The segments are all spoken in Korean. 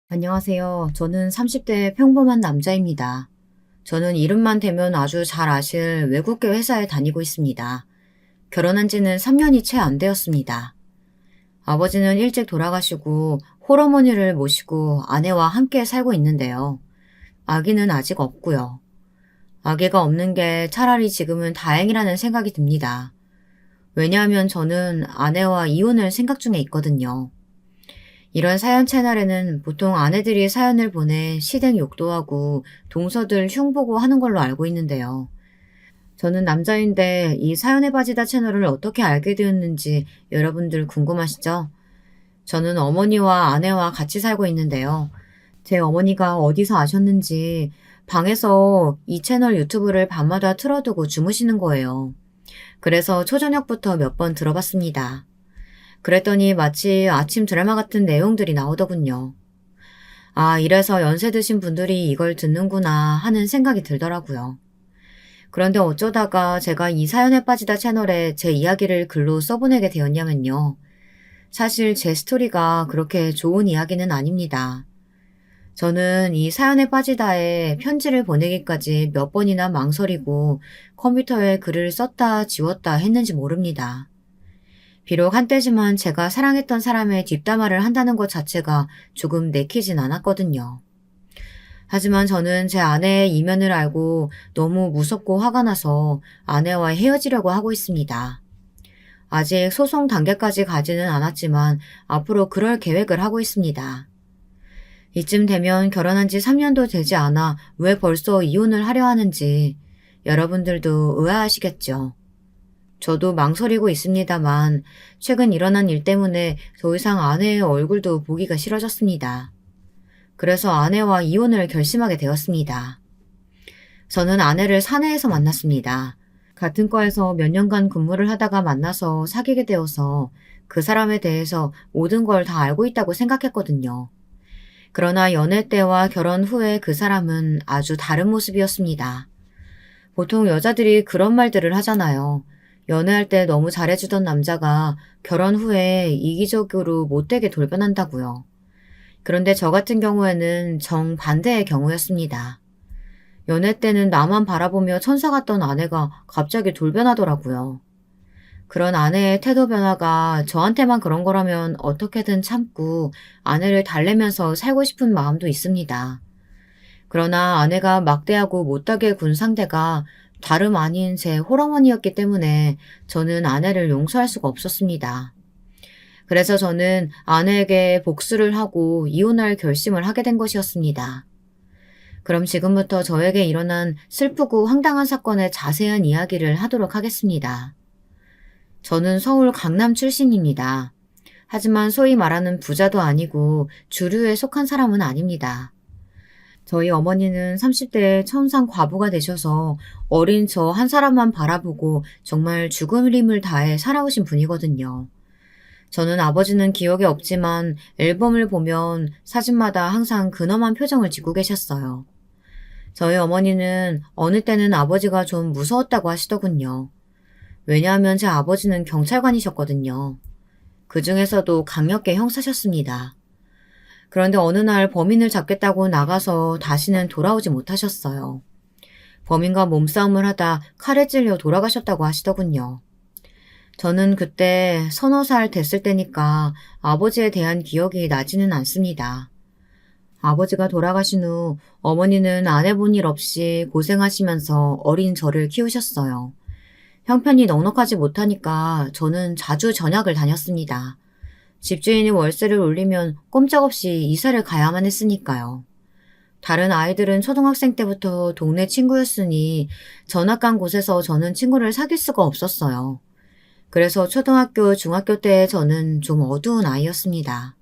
안녕하세요. 저는 30대 평범한 남자입니다. 저는 이름만 대면 아주 잘 아실 외국계 회사에 다니고 있습니다. 결혼한 지는 3년이 채 안 되었습니다. 아버지는 일찍 돌아가시고 홀어머니를 모시고 아내와 함께 살고 있는데요. 아기는 아직 없고요. 아기가 없는 게 차라리 지금은 다행이라는 생각이 듭니다. 왜냐하면 저는 아내와 이혼을 생각 중에 있거든요. 이런 사연 채널에는 보통 아내들이 사연을 보내 시댁 욕도 하고 동서들 흉보고 하는 걸로 알고 있는데요. 저는 남자인데 이 사연에 빠지다 채널을 어떻게 알게 되었는지 여러분들 궁금하시죠? 저는 어머니와 아내와 같이 살고 있는데요. 제 어머니가 어디서 아셨는지 방에서 이 채널 유튜브를 밤마다 틀어두고 주무시는 거예요. 그래서 초저녁부터 몇 번 들어봤습니다. 그랬더니 마치 아침 드라마 같은 내용들이 나오더군요. 아, 이래서 연세 드신 분들이 이걸 듣는구나 하는 생각이 들더라고요. 그런데 어쩌다가 제가 이 사연에 빠지다 채널에 제 이야기를 글로 써보내게 되었냐면요. 사실 제 스토리가 그렇게 좋은 이야기는 아닙니다. 저는 이 사연에 빠지다에 편지를 보내기까지 몇 번이나 망설이고 컴퓨터에 글을 썼다 지웠다 했는지 모릅니다. 비록 한때지만 제가 사랑했던 사람의 뒷담화를 한다는 것 자체가 조금 내키진 않았거든요. 하지만 저는 제 아내의 이면을 알고 너무 무섭고 화가 나서 아내와 헤어지려고 하고 있습니다. 아직 소송 단계까지 가지는 않았지만 앞으로 그럴 계획을 하고 있습니다. 이쯤 되면 결혼한 지 3년도 되지 않아 왜 벌써 이혼을 하려 하는지 여러분들도 의아하시겠죠. 저도 망설이고 있습니다만 최근 일어난 일 때문에 더 이상 아내의 얼굴도 보기가 싫어졌습니다. 그래서 아내와 이혼을 결심하게 되었습니다. 저는 아내를 사내에서 만났습니다. 같은 과에서 몇 년간 근무를 하다가 만나서 사귀게 되어서 그 사람에 대해서 모든 걸 다 알고 있다고 생각했거든요. 그러나 연애 때와 결혼 후에 그 사람은 아주 다른 모습이었습니다. 보통 여자들이 그런 말들을 하잖아요. 연애할 때 너무 잘해주던 남자가 결혼 후에 이기적으로 못되게 돌변한다고요. 그런데 저 같은 경우에는 정반대의 경우였습니다. 연애 때는 나만 바라보며 천사 같던 아내가 갑자기 돌변하더라고요. 그런 아내의 태도 변화가 저한테만 그런 거라면 어떻게든 참고 아내를 달래면서 살고 싶은 마음도 있습니다. 그러나 아내가 막대하고 못되게 군 상대가 다름 아닌 제 홀어머니였기 때문에 저는 아내를 용서할 수가 없었습니다. 그래서 저는 아내에게 복수를 하고 이혼할 결심을 하게 된 것이었습니다. 그럼 지금부터 저에게 일어난 슬프고 황당한 사건의 자세한 이야기를 하도록 하겠습니다. 저는 서울 강남 출신입니다. 하지만 소위 말하는 부자도 아니고 주류에 속한 사람은 아닙니다. 저희 어머니는 30대에 천상 과부가 되셔서 어린 저 한 사람만 바라보고 정말 죽을 힘을 다해 살아오신 분이거든요. 저는 아버지는 기억에 없지만 앨범을 보면 사진마다 항상 근엄한 표정을 짓고 계셨어요. 저희 어머니는 어느 때는 아버지가 좀 무서웠다고 하시더군요. 왜냐하면 제 아버지는 경찰관이셨거든요. 그 중에서도 강력계 형사셨습니다. 그런데 어느 날 범인을 잡겠다고 나가서 다시는 돌아오지 못하셨어요. 범인과 몸싸움을 하다 칼에 찔려 돌아가셨다고 하시더군요. 저는 그때 서너 살 됐을 때니까 아버지에 대한 기억이 나지는 않습니다. 아버지가 돌아가신 후 어머니는 안 해본 일 없이 고생하시면서 어린 저를 키우셨어요. 형편이 넉넉하지 못하니까 저는 자주 전학을 다녔습니다. 집주인이 월세를 올리면 꼼짝없이 이사를 가야만 했으니까요. 다른 아이들은 초등학생 때부터 동네 친구였으니 전학 간 곳에서 저는 친구를 사귈 수가 없었어요. 그래서 초등학교, 중학교 때 저는 좀 어두운 아이였습니다.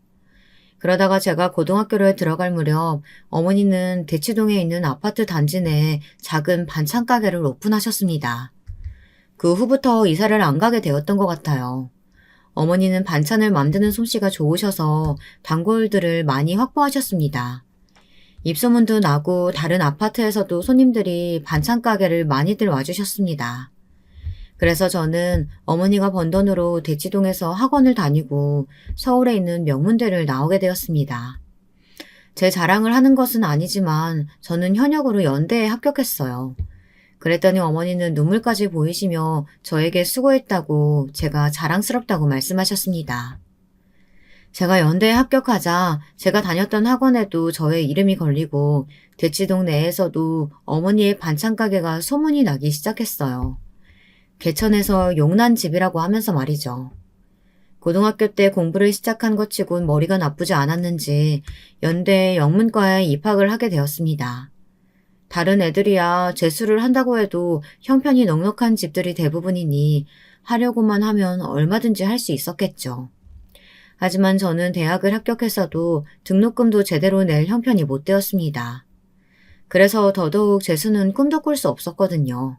그러다가 제가 고등학교를 들어갈 무렵 어머니는 대치동에 있는 아파트 단지 내에 작은 반찬 가게를 오픈하셨습니다. 그 후부터 이사를 안 가게 되었던 것 같아요. 어머니는 반찬을 만드는 솜씨가 좋으셔서 단골들을 많이 확보하셨습니다. 입소문도 나고 다른 아파트에서도 손님들이 반찬 가게를 많이들 와주셨습니다. 그래서 저는 어머니가 번 돈으로 대치동에서 학원을 다니고 서울에 있는 명문대를 나오게 되었습니다. 제 자랑을 하는 것은 아니지만 저는 현역으로 연대에 합격했어요. 그랬더니 어머니는 눈물까지 보이시며 저에게 수고했다고 제가 자랑스럽다고 말씀하셨습니다. 제가 연대에 합격하자 제가 다녔던 학원에도 저의 이름이 걸리고 대치동 내에서도 어머니의 반찬 가게가 소문이 나기 시작했어요. 개천에서 용난 집이라고 하면서 말이죠. 고등학교 때 공부를 시작한 것 치곤 머리가 나쁘지 않았는지 연대 영문과에 입학을 하게 되었습니다. 다른 애들이야 재수를 한다고 해도 형편이 넉넉한 집들이 대부분이니 하려고만 하면 얼마든지 할 수 있었겠죠. 하지만 저는 대학을 합격했어도 등록금도 제대로 낼 형편이 못 되었습니다. 그래서 더더욱 재수는 꿈도 꿀 수 없었거든요.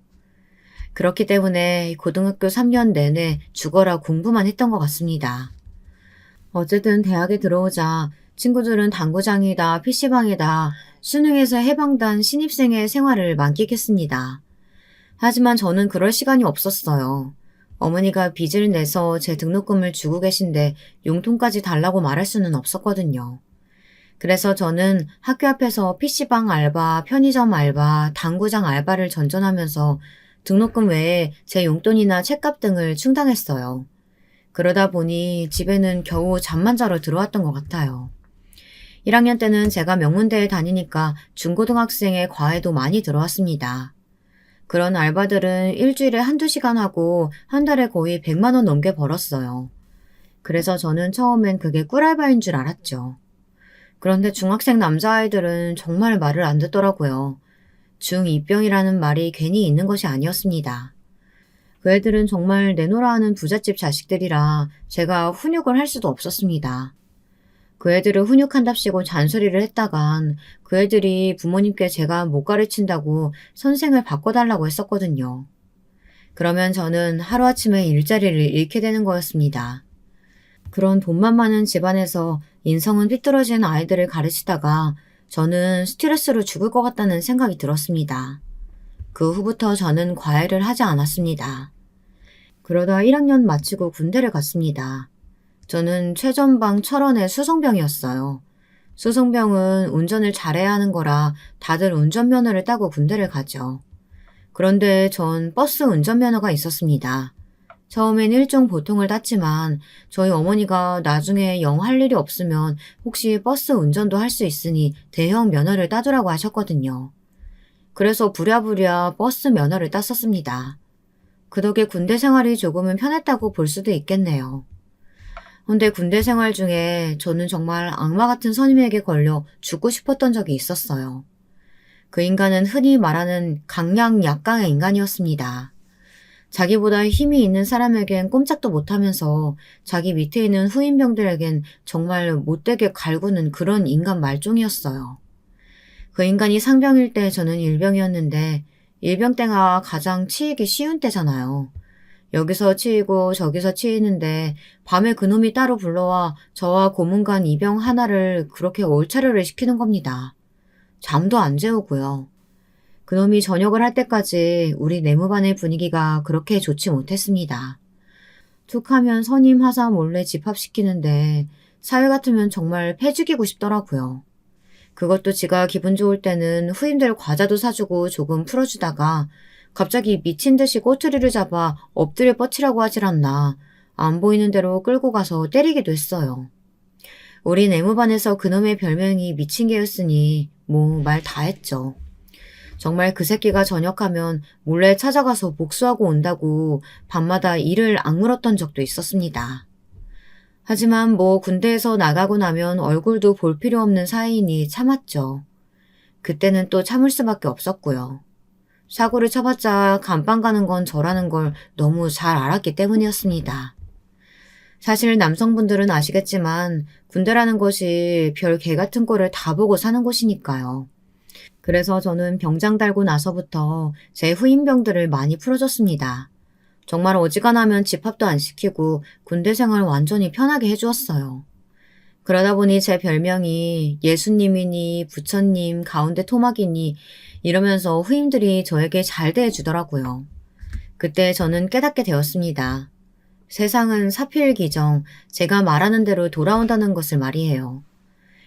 그렇기 때문에 고등학교 3년 내내 죽어라 공부만 했던 것 같습니다. 어쨌든 대학에 들어오자 친구들은 당구장이다, PC방이다, 수능에서 해방단 신입생의 생활을 만끽했습니다. 하지만 저는 그럴 시간이 없었어요. 어머니가 빚을 내서 제 등록금을 주고 계신데 용돈까지 달라고 말할 수는 없었거든요. 그래서 저는 학교 앞에서 PC방 알바, 편의점 알바, 당구장 알바를 전전하면서 등록금 외에 제 용돈이나 책값 등을 충당했어요. 그러다 보니 집에는 겨우 잠만 자러 들어왔던 것 같아요. 1학년 때는 제가 명문대에 다니니까 중고등학생의 과외도 많이 들어왔습니다. 그런 알바들은 일주일에 한두 시간 하고 한 달에 거의 100만 원 넘게 벌었어요. 그래서 저는 처음엔 그게 꿀알바인 줄 알았죠. 그런데 중학생 남자아이들은 정말 말을 안 듣더라고요. 중2병이라는 말이 괜히 있는 것이 아니었습니다. 그 애들은 정말 내노라 하는 부잣집 자식들이라 제가 훈육을 할 수도 없었습니다. 그 애들을 훈육한답시고 잔소리를 했다간 그 애들이 부모님께 제가 못 가르친다고 선생을 바꿔달라고 했었거든요. 그러면 저는 하루아침에 일자리를 잃게 되는 거였습니다. 그런 돈만 많은 집안에서 인성은 삐뚤어진 아이들을 가르치다가 저는 스트레스로 죽을 것 같다는 생각이 들었습니다. 그 후부터 저는 과외를 하지 않았습니다. 그러다 1학년 마치고 군대를 갔습니다. 저는 최전방 철원의 수송병이었어요. 수송병은 운전을 잘해야 하는 거라 다들 운전면허를 따고 군대를 가죠. 그런데 전 버스 운전면허가 있었습니다. 처음엔 일종 보통을 땄지만 저희 어머니가 나중에 영 할 일이 없으면 혹시 버스 운전도 할 수 있으니 대형 면허를 따두라고 하셨거든요. 그래서 부랴부랴 버스 면허를 땄었습니다. 그 덕에 군대 생활이 조금은 편했다고 볼 수도 있겠네요. 근데 군대 생활 중에 저는 정말 악마 같은 선임에게 걸려 죽고 싶었던 적이 있었어요. 그 인간은 흔히 말하는 강약 약강의 인간이었습니다. 자기보다 힘이 있는 사람에겐 꼼짝도 못하면서 자기 밑에 있는 후임병들에겐 정말 못되게 갈구는 그런 인간 말종이었어요. 그 인간이 상병일 때 저는 일병이었는데 일병 때가 가장 치이기 쉬운 때잖아요. 여기서 치이고 저기서 치이는데 밤에 그놈이 따로 불러와 저와 고문관 이병 하나를 그렇게 올차려를 시키는 겁니다. 잠도 안 재우고요. 그놈이 전역을 할 때까지 우리 내무반의 분위기가 그렇게 좋지 못했습니다. 툭하면 선임 하사 몰래 집합시키는데 사회 같으면 정말 패 죽이고 싶더라고요. 그것도 지가 기분 좋을 때는 후임들 과자도 사주고 조금 풀어주다가 갑자기 미친 듯이 꼬투리를 잡아 엎드려 뻗치라고 하질 않나 안 보이는 대로 끌고 가서 때리기도 했어요. 우리 내무반에서 그놈의 별명이 미친 개였으니 뭐 말 다 했죠. 정말 그 새끼가 전역하면 몰래 찾아가서 복수하고 온다고 밤마다 이를 악물었던 적도 있었습니다. 하지만 뭐 군대에서 나가고 나면 얼굴도 볼 필요 없는 사이이니 참았죠. 그때는 또 참을 수밖에 없었고요. 사고를 쳐봤자 감방 가는 건 저라는 걸 너무 잘 알았기 때문이었습니다. 사실 남성분들은 아시겠지만 군대라는 것이 별 개 같은 꼴을 다 보고 사는 곳이니까요. 그래서 저는 병장 달고 나서부터 제 후임병들을 많이 풀어줬습니다. 정말 어지간하면 집합도 안 시키고 군대 생활 완전히 편하게 해주었어요. 그러다 보니 제 별명이 예수님이니 부처님, 가운데 토막이니 이러면서 후임들이 저에게 잘 대해주더라고요. 그때 저는 깨닫게 되었습니다. 세상은 사필기정, 제가 말하는 대로 돌아온다는 것을 말이에요.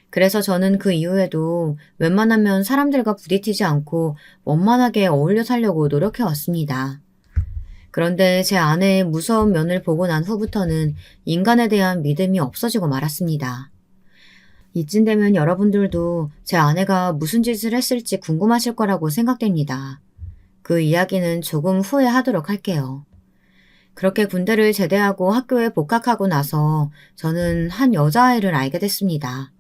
그래서 저는 그 이후에도 웬만하면 사람들과 부딪히지 않고 원만하게 어울려 살려고 노력해 왔습니다. 그런데 제 아내의 무서운 면을 보고 난 후부터는 인간에 대한 믿음이 없어지고 말았습니다. 이쯤 되면 여러분들도 제 아내가 무슨 짓을 했을지 궁금하실 거라고 생각됩니다. 그 이야기는 조금 후에 하도록 할게요. 그렇게 군대를 제대하고 학교에 복학하고 나서 저는 한 여자아이를 알게 됐습니다.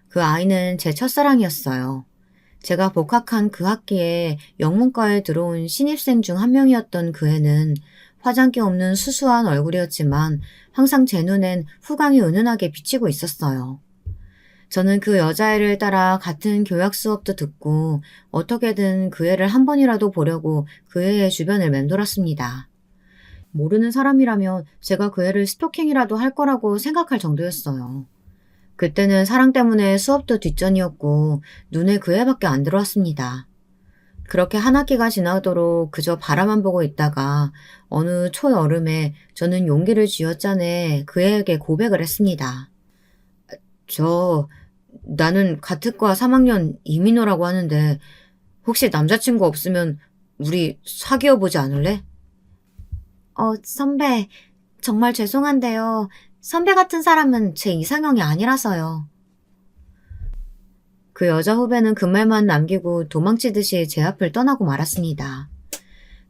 그 아이는 제 첫사랑이었어요. 제가 복학한 그 학기에 영문과에 들어온 신입생 중 한 명이었던 그 애는 화장기 없는 수수한 얼굴이었지만 항상 제 눈엔 후광이 은은하게 비치고 있었어요. 저는 그 여자애를 따라 같은 교양 수업도 듣고 어떻게든 그 애를 한 번이라도 보려고 그 애의 주변을 맴돌았습니다. 모르는 사람이라면 제가 그 애를 스토킹이라도 할 거라고 생각할 정도였어요. 그때는 사랑 때문에 수업도 뒷전이었고 눈에 그 애밖에 안 들어왔습니다. 그렇게 한 학기가 지나도록 그저 바라만 보고 있다가 어느 초여름에 저는 용기를 쥐어짜내 그 애에게 고백을 했습니다. 나는 같은 과 3학년 이민호라고 하는데 혹시 남자친구 없으면 우리 사귀어보지 않을래? 선배, 정말 죄송한데요. 선배 같은 사람은 제 이상형이 아니라서요. 그 여자 후배는 그 말만 남기고 도망치듯이 제 앞을 떠나고 말았습니다.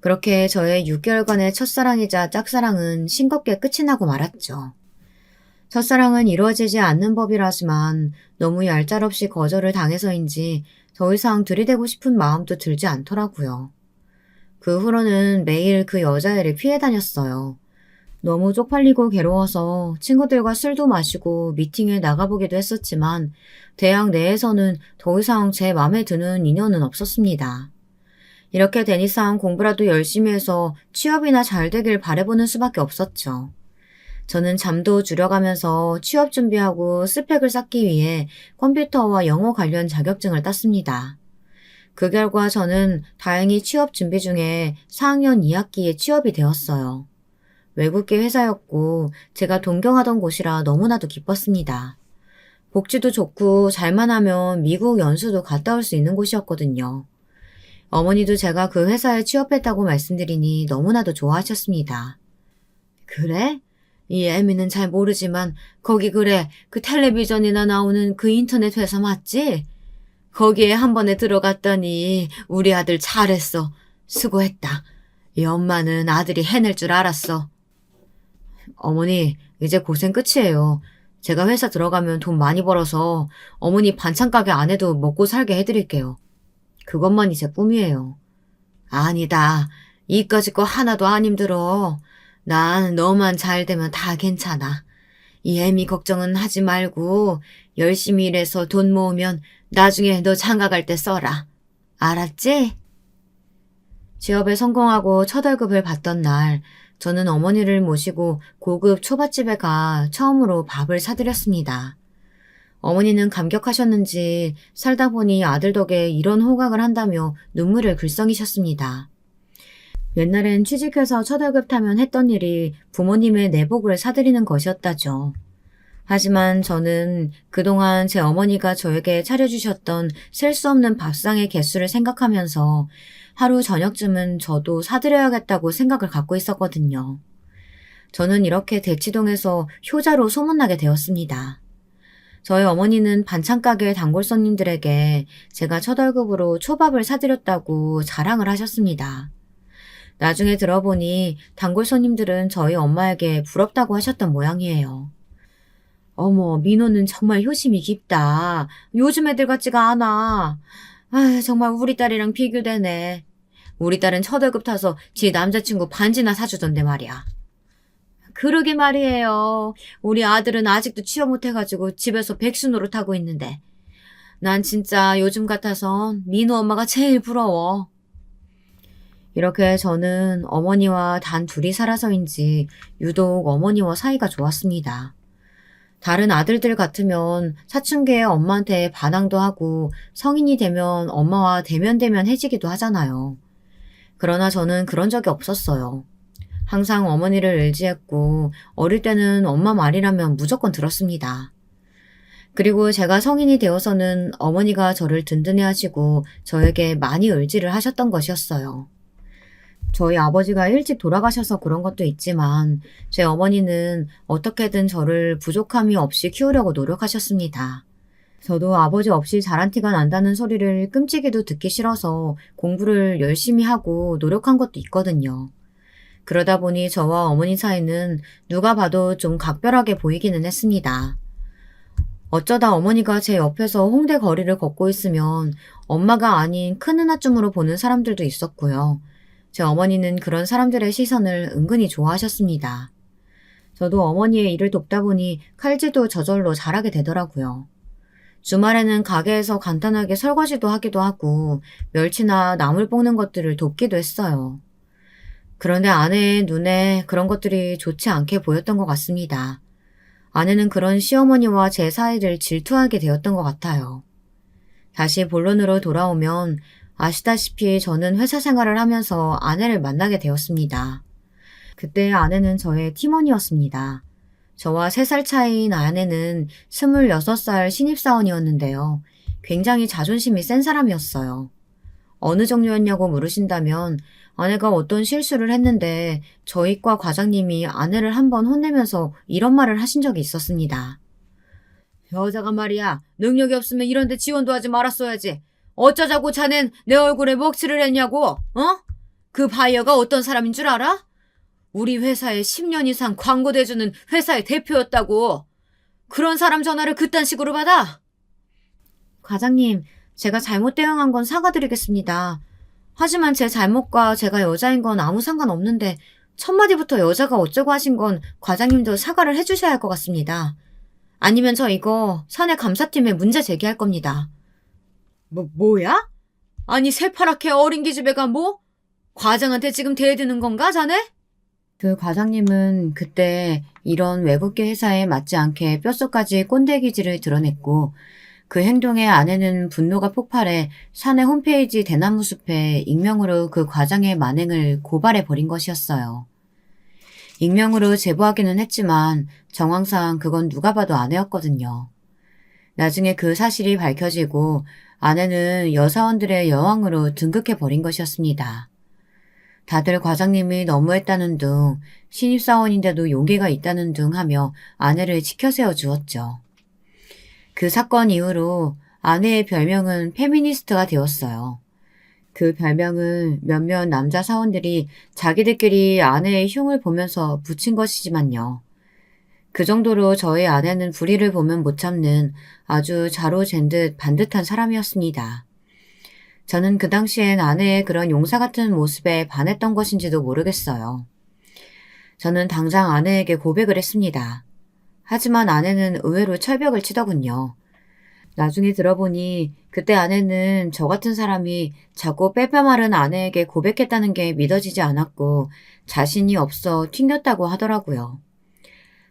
그렇게 저의 6개월간의 첫사랑이자 짝사랑은 싱겁게 끝이 나고 말았죠. 첫사랑은 이루어지지 않는 법이라지만 너무 얄짤없이 거절을 당해서인지 더 이상 들이대고 싶은 마음도 들지 않더라고요. 그 후로는 매일 그 여자애를 피해 다녔어요. 너무 쪽팔리고 괴로워서 친구들과 술도 마시고 미팅에 나가보기도 했었지만 대학 내에서는 더 이상 제 맘에 드는 인연은 없었습니다. 이렇게 된 이상 공부라도 열심히 해서 취업이나 잘 되길 바라보는 수밖에 없었죠. 저는 잠도 줄여가면서 취업 준비하고 스펙을 쌓기 위해 컴퓨터와 영어 관련 자격증을 땄습니다. 그 결과 저는 다행히 취업 준비 중에 4학년 2학기에 취업이 되었어요. 외국계 회사였고 제가 동경하던 곳이라 너무나도 기뻤습니다. 복지도 좋고 잘만 하면 미국 연수도 갔다 올 수 있는 곳이었거든요. 어머니도 제가 그 회사에 취업했다고 말씀드리니 너무나도 좋아하셨습니다. 그래? 이 애미는 잘 모르지만 거기 그래 그 텔레비전이나 나오는 그 인터넷 회사 맞지? 거기에 한 번에 들어갔더니 우리 아들 잘했어. 수고했다. 이 엄마는 아들이 해낼 줄 알았어. 어머니, 이제 고생 끝이에요. 제가 회사 들어가면 돈 많이 벌어서 어머니 반찬 가게 안 해도 먹고 살게 해드릴게요. 그것만이 제 꿈이에요. 아니다. 이까짓 거 하나도 안 힘들어. 난 너만 잘 되면 다 괜찮아. 이 애미 걱정은 하지 말고 열심히 일해서 돈 모으면 나중에 너 장가 갈 때 써라. 알았지? 취업에 성공하고 첫 월급을 받던 날 저는 어머니를 모시고 고급 초밥집에 가 처음으로 밥을 사드렸습니다. 어머니는 감격하셨는지 살다 보니 아들 덕에 이런 호각을 한다며 눈물을 글썽이셨습니다. 옛날엔 취직해서 첫 월급 타면 했던 일이 부모님의 내복을 사드리는 것이었다죠. 하지만 저는 그동안 제 어머니가 저에게 차려주셨던 셀 수 없는 밥상의 개수를 생각하면서 하루 저녁쯤은 저도 사드려야겠다고 생각을 갖고 있었거든요. 저는 이렇게 대치동에서 효자로 소문나게 되었습니다. 저희 어머니는 반찬가게 단골 손님들에게 제가 첫 월급으로 초밥을 사드렸다고 자랑을 하셨습니다. 나중에 들어보니 단골 손님들은 저희 엄마에게 부럽다고 하셨던 모양이에요. 어머, 민호는 정말 효심이 깊다. 요즘 애들 같지가 않아. 정말 우리 딸이랑 비교되네. 우리 딸은 첫 월급 타서 지 남자친구 반지나 사주던데 말이야. 그러게 말이에요. 우리 아들은 아직도 취업 못해가지고 집에서 백수 노릇하고 있는데. 난 진짜 요즘 같아서 민호 엄마가 제일 부러워. 이렇게 저는 어머니와 단 둘이 살아서인지 유독 어머니와 사이가 좋았습니다. 다른 아들들 같으면 사춘기에 엄마한테 반항도 하고 성인이 되면 엄마와 대면대면해지기도 하잖아요. 그러나 저는 그런 적이 없었어요. 항상 어머니를 의지했고 어릴 때는 엄마 말이라면 무조건 들었습니다. 그리고 제가 성인이 되어서는 어머니가 저를 든든해 하시고 저에게 많이 의지를 하셨던 것이었어요. 저희 아버지가 일찍 돌아가셔서 그런 것도 있지만 제 어머니는 어떻게든 저를 부족함이 없이 키우려고 노력하셨습니다. 저도 아버지 없이 자란 티가 난다는 소리를 끔찍이도 듣기 싫어서 공부를 열심히 하고 노력한 것도 있거든요. 그러다 보니 저와 어머니 사이는 누가 봐도 좀 각별하게 보이기는 했습니다. 어쩌다 어머니가 제 옆에서 홍대 거리를 걷고 있으면 엄마가 아닌 큰 누나쯤으로 보는 사람들도 있었고요. 제 어머니는 그런 사람들의 시선을 은근히 좋아하셨습니다. 저도 어머니의 일을 돕다 보니 칼질도 저절로 잘하게 되더라고요. 주말에는 가게에서 간단하게 설거지도 하기도 하고 멸치나 나물 볶는 것들을 돕기도 했어요. 그런데 아내의 눈에 그런 것들이 좋지 않게 보였던 것 같습니다. 아내는 그런 시어머니와 제 사이를 질투하게 되었던 것 같아요. 다시 본론으로 돌아오면 아시다시피 저는 회사 생활을 하면서 아내를 만나게 되었습니다. 그때 아내는 저의 팀원이었습니다. 저와 3살 차이인 아내는 26살 신입사원이었는데요. 굉장히 자존심이 센 사람이었어요. 어느 정도였냐고 물으신다면 아내가 어떤 실수를 했는데 저희 과 과장님이 아내를 한번 혼내면서 이런 말을 하신 적이 있었습니다. 여자가 말이야, 능력이 없으면 이런 데 지원도 하지 말았어야지. 어쩌자고 자넨 내 얼굴에 먹칠을 했냐고, 어? 그 바이어가 어떤 사람인 줄 알아? 우리 회사에 10년 이상 광고 대주는 회사의 대표였다고. 그런 사람 전화를 그딴 식으로 받아? 과장님, 제가 잘못 대응한 건 사과드리겠습니다. 하지만 제 잘못과 제가 여자인 건 아무 상관없는데 첫 마디부터 여자가 어쩌고 하신 건 과장님도 사과를 해주셔야 할 것 같습니다. 아니면 저 이거 사내 감사팀에 문제 제기할 겁니다. 뭐야? 아니 새파랗게 어린 기집애가 뭐? 과장한테 지금 대드는 건가 자네? 그 과장님은 그때 이런 외국계 회사에 맞지 않게 뼛속까지 꼰대기질을 드러냈고 그 행동에 아내는 분노가 폭발해 사내 홈페이지 대나무 숲에 익명으로 그 과장의 만행을 고발해버린 것이었어요. 익명으로 제보하기는 했지만 정황상 그건 누가 봐도 아내였거든요. 나중에 그 사실이 밝혀지고 아내는 여사원들의 여왕으로 등극해버린 것이었습니다. 다들 과장님이 너무했다는 둥, 신입사원인데도 용기가 있다는 둥 하며 아내를 치켜세워 주었죠. 그 사건 이후로 아내의 별명은 페미니스트가 되었어요. 그 별명은 몇몇 남자 사원들이 자기들끼리 아내의 흉을 보면서 붙인 것이지만요. 그 정도로 저희 아내는 불의를 보면 못 참는 아주 자로잰 듯 반듯한 사람이었습니다. 저는 그 당시엔 아내의 그런 용사 같은 모습에 반했던 것인지도 모르겠어요. 저는 당장 아내에게 고백을 했습니다. 하지만 아내는 의외로 철벽을 치더군요. 나중에 들어보니 그때 아내는 저 같은 사람이 자꾸 빼빼마른 아내에게 고백했다는 게 믿어지지 않았고 자신이 없어 튕겼다고 하더라고요.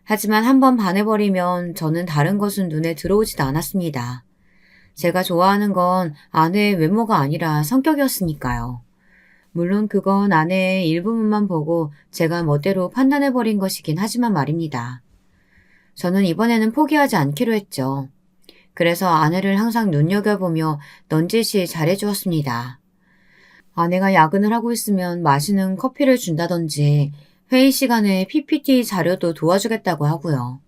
하지만 한번 반해버리면 저는 다른 것은 눈에 들어오지도 않았습니다. 제가 좋아하는 건 아내의 외모가 아니라 성격이었으니까요. 물론 그건 아내의 일부분만 보고 제가 멋대로 판단해버린 것이긴 하지만 말입니다. 저는 이번에는 포기하지 않기로 했죠. 그래서 아내를 항상 눈여겨보며 넌지시 잘해주었습니다. 아내가 야근을 하고 있으면 마시는 커피를 준다든지 회의 시간에 PPT 자료도 도와주겠다고 하고요.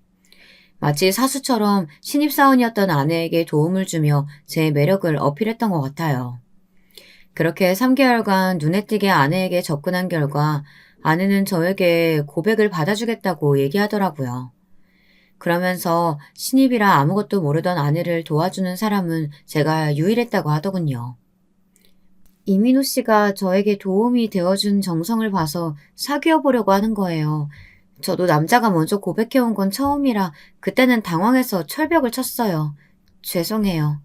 마치 사수처럼 신입사원이었던 아내에게 도움을 주며 제 매력을 어필했던 것 같아요. 그렇게 3개월간 눈에 띄게 아내에게 접근한 결과 아내는 저에게 고백을 받아주겠다고 얘기하더라고요. 그러면서 신입이라 아무것도 모르던 아내를 도와주는 사람은 제가 유일했다고 하더군요. 이민호 씨가 저에게 도움이 되어준 정성을 봐서 사귀어 보려고 하는 거예요. 저도 남자가 먼저 고백해온 건 처음이라 그때는 당황해서 철벽을 쳤어요. 죄송해요.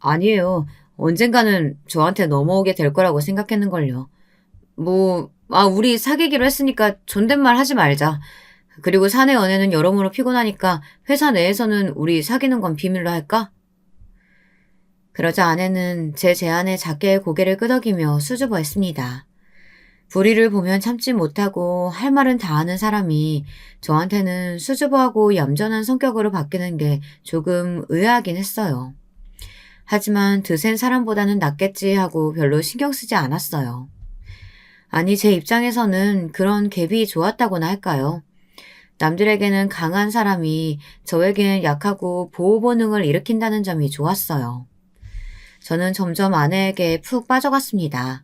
아니에요. 언젠가는 저한테 넘어오게 될 거라고 생각했는걸요. 우리 사귀기로 했으니까 존댓말 하지 말자. 그리고 사내 연애는 여러모로 피곤하니까 회사 내에서는 우리 사귀는 건 비밀로 할까? 그러자 아내는 제 제안에 작게 고개를 끄덕이며 수줍어했습니다. 불의를 보면 참지 못하고 할 말은 다 하는 사람이 저한테는 수줍어하고 얌전한 성격으로 바뀌는 게 조금 의아하긴 했어요. 하지만 드센 사람보다는 낫겠지 하고 별로 신경 쓰지 않았어요. 아니, 제 입장에서는 그런 갭이 좋았다고나 할까요? 남들에게는 강한 사람이 저에게는 약하고 보호 본능을 일으킨다는 점이 좋았어요. 저는 점점 아내에게 푹 빠져갔습니다.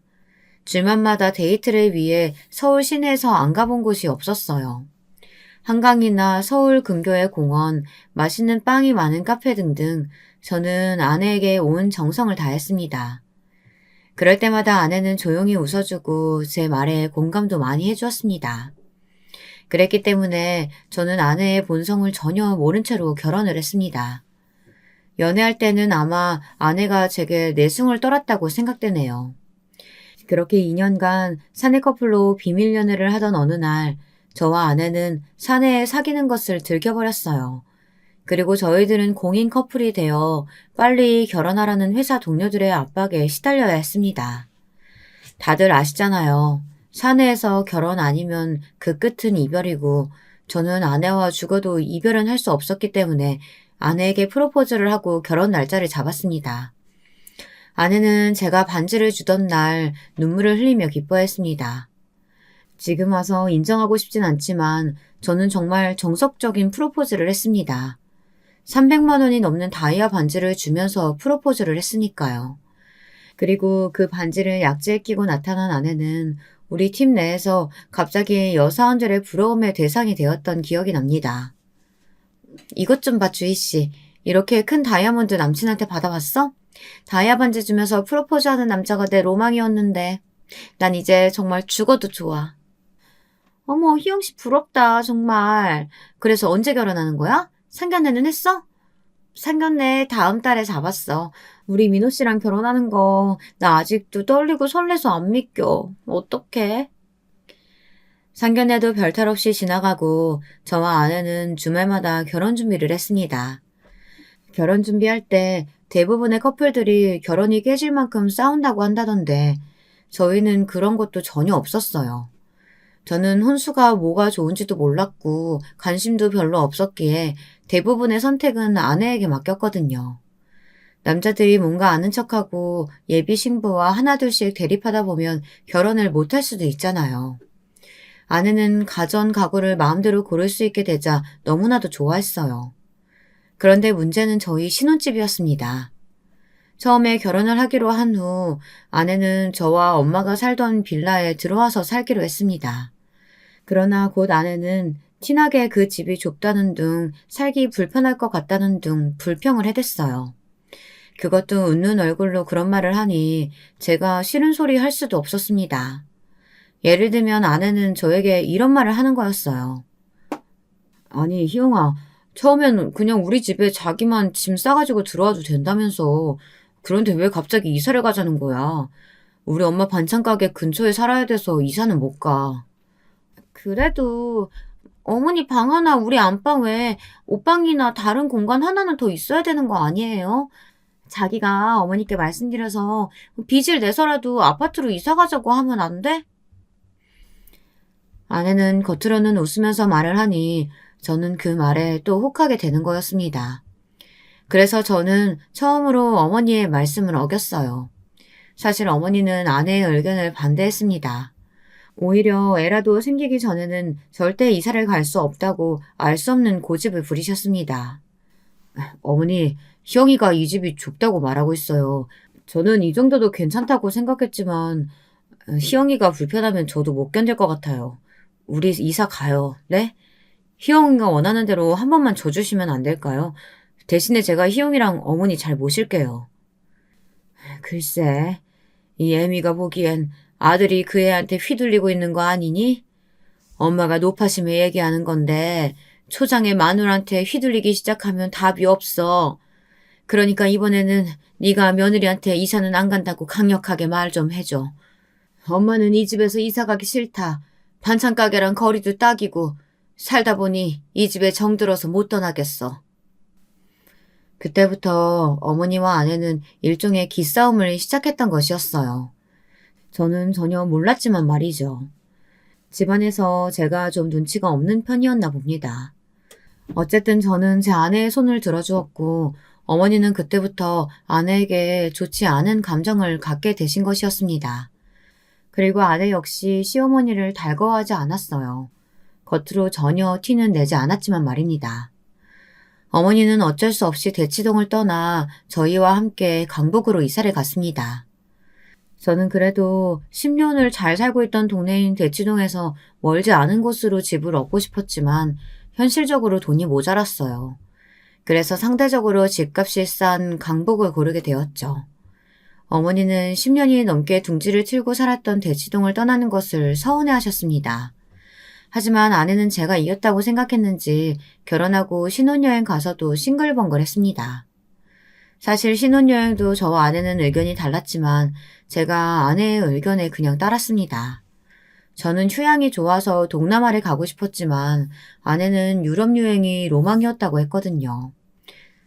주말마다 데이트를 위해 서울 시내에서 안 가본 곳이 없었어요. 한강이나 서울 근교의 공원, 맛있는 빵이 많은 카페 등등 저는 아내에게 온 정성을 다했습니다. 그럴 때마다 아내는 조용히 웃어주고 제 말에 공감도 많이 해주었습니다. 그랬기 때문에 저는 아내의 본성을 전혀 모른 채로 결혼을 했습니다. 연애할 때는 아마 아내가 제게 내숭을 떨었다고 생각되네요. 그렇게 2년간 사내 커플로 비밀 연애를 하던 어느 날 저와 아내는 사내에 사귀는 것을 들켜버렸어요. 그리고 저희들은 공인 커플이 되어 빨리 결혼하라는 회사 동료들의 압박에 시달려야 했습니다. 다들 아시잖아요. 사내에서 결혼 아니면 그 끝은 이별이고 저는 아내와 죽어도 이별은 할 수 없었기 때문에 아내에게 프로포즈를 하고 결혼 날짜를 잡았습니다. 아내는 제가 반지를 주던 날 눈물을 흘리며 기뻐했습니다. 지금 와서 인정하고 싶진 않지만 저는 정말 정석적인 프로포즈를 했습니다. 300만 원이 넘는 다이아 반지를 주면서 프로포즈를 했으니까요. 그리고 그 반지를 약지에 끼고 나타난 아내는 우리 팀 내에서 갑자기 여사원들의 부러움의 대상이 되었던 기억이 납니다. 이것 좀 봐, 주희씨. 이렇게 큰 다이아몬드 남친한테 받아봤어? 다이아 반지 주면서 프로포즈하는 남자가 내 로망이었는데 난 이제 정말 죽어도 좋아. 어머, 희영씨 부럽다, 정말. 그래서 언제 결혼하는 거야? 상견례는 했어? 상견례 다음 달에 잡았어. 우리 민호 씨랑 결혼하는 거 나 아직도 떨리고 설레서 안 믿겨. 어떡해? 상견례도 별탈 없이 지나가고 저와 아내는 주말마다 결혼 준비를 했습니다. 결혼 준비할 때 대부분의 커플들이 결혼이 깨질 만큼 싸운다고 한다던데 저희는 그런 것도 전혀 없었어요. 저는 혼수가 뭐가 좋은지도 몰랐고 관심도 별로 없었기에 대부분의 선택은 아내에게 맡겼거든요. 남자들이 뭔가 아는 척하고 예비 신부와 하나둘씩 대립하다 보면 결혼을 못할 수도 있잖아요. 아내는 가전 가구를 마음대로 고를 수 있게 되자 너무나도 좋아했어요. 그런데 문제는 저희 신혼집이었습니다. 처음에 결혼을 하기로 한 후 아내는 저와 엄마가 살던 빌라에 들어와서 살기로 했습니다. 그러나 곧 아내는 티나게 그 집이 좁다는 둥, 살기 불편할 것 같다는 둥 불평을 해댔어요. 그것도 웃는 얼굴로 그런 말을 하니 제가 싫은 소리 할 수도 없었습니다. 예를 들면 아내는 저에게 이런 말을 하는 거였어요. 아니, 희영아, 처음엔 그냥 우리 집에 자기만 짐 싸가지고 들어와도 된다면서. 그런데 왜 갑자기 이사를 가자는 거야? 우리 엄마 반찬 가게 근처에 살아야 돼서 이사는 못 가. 그래도 어머니 방 하나 우리 안방 외에 옷방이나 다른 공간 하나는 더 있어야 되는 거 아니에요? 자기가 어머니께 말씀드려서 빚을 내서라도 아파트로 이사 가자고 하면 안 돼? 아내는 겉으로는 웃으면서 말을 하니 저는 그 말에 또 혹하게 되는 거였습니다. 그래서 저는 처음으로 어머니의 말씀을 어겼어요. 사실 어머니는 아내의 의견을 반대했습니다. 오히려 애라도 생기기 전에는 절대 이사를 갈 수 없다고 알 수 없는 고집을 부리셨습니다. 어머니, 희영이가 이 집이 좁다고 말하고 있어요. 저는 이 정도도 괜찮다고 생각했지만 희영이가 불편하면 저도 못 견딜 것 같아요. 우리 이사 가요. 네? 희영이가 원하는 대로 한 번만 줘주시면 안 될까요? 대신에 제가 희영이랑 어머니 잘 모실게요. 글쎄, 이 애미가 보기엔 아들이 그 애한테 휘둘리고 있는 거 아니니? 엄마가 높아심에 얘기하는 건데 초장의 마누라한테 휘둘리기 시작하면 답이 없어. 그러니까 이번에는 네가 며느리한테 이사는 안 간다고 강력하게 말 좀 해줘. 엄마는 이 집에서 이사 가기 싫다. 반찬 가게랑 거리도 딱이고 살다 보니 이 집에 정들어서 못 떠나겠어. 그때부터 어머니와 아내는 일종의 기싸움을 시작했던 것이었어요. 저는 전혀 몰랐지만 말이죠. 집안에서 제가 좀 눈치가 없는 편이었나 봅니다. 어쨌든 저는 제 아내의 손을 들어주었고 어머니는 그때부터 아내에게 좋지 않은 감정을 갖게 되신 것이었습니다. 그리고 아내 역시 시어머니를 달궈하지 않았어요. 겉으로 전혀 티는 내지 않았지만 말입니다. 어머니는 어쩔 수 없이 대치동을 떠나 저희와 함께 강북으로 이사를 갔습니다. 저는 그래도 10년을 잘 살고 있던 동네인 대치동에서 멀지 않은 곳으로 집을 얻고 싶었지만 현실적으로 돈이 모자랐어요. 그래서 상대적으로 집값이 싼 강북을 고르게 되었죠. 어머니는 10년이 넘게 둥지를 틀고 살았던 대치동을 떠나는 것을 서운해 하셨습니다. 하지만 아내는 제가 이겼다고 생각했는지 결혼하고 신혼여행 가서도 싱글벙글했습니다. 사실 신혼여행도 저와 아내는 의견이 달랐지만 제가 아내의 의견에 그냥 따랐습니다. 저는 휴양이 좋아서 동남아를 가고 싶었지만 아내는 유럽 여행이 로망이었다고 했거든요.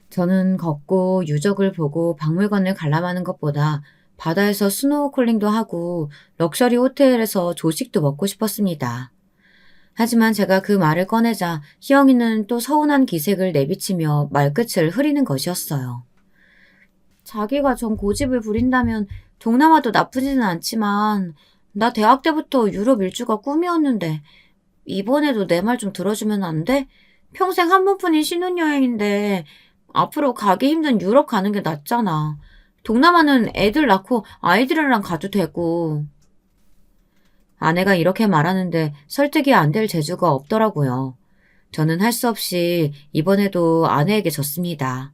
저는 걷고 유적을 보고 박물관을 관람하는 것보다 바다에서 스노우콜링도 하고 럭셔리 호텔에서 조식도 먹고 싶었습니다. 하지만 제가 그 말을 꺼내자 희영이는 또 서운한 기색을 내비치며 말끝을 흐리는 것이었어요. 자기가 전 고집을 부린다면 동남아도 나쁘지는 않지만 나 대학 때부터 유럽 일주가 꿈이었는데 이번에도 내 말 좀 들어주면 안 돼? 평생 한 번뿐인 신혼여행인데 앞으로 가기 힘든 유럽 가는 게 낫잖아. 동남아는 애들 낳고 아이들이랑 가도 되고. 아내가 이렇게 말하는데 설득이 안 될 재주가 없더라고요. 저는 할 수 없이 이번에도 아내에게 졌습니다.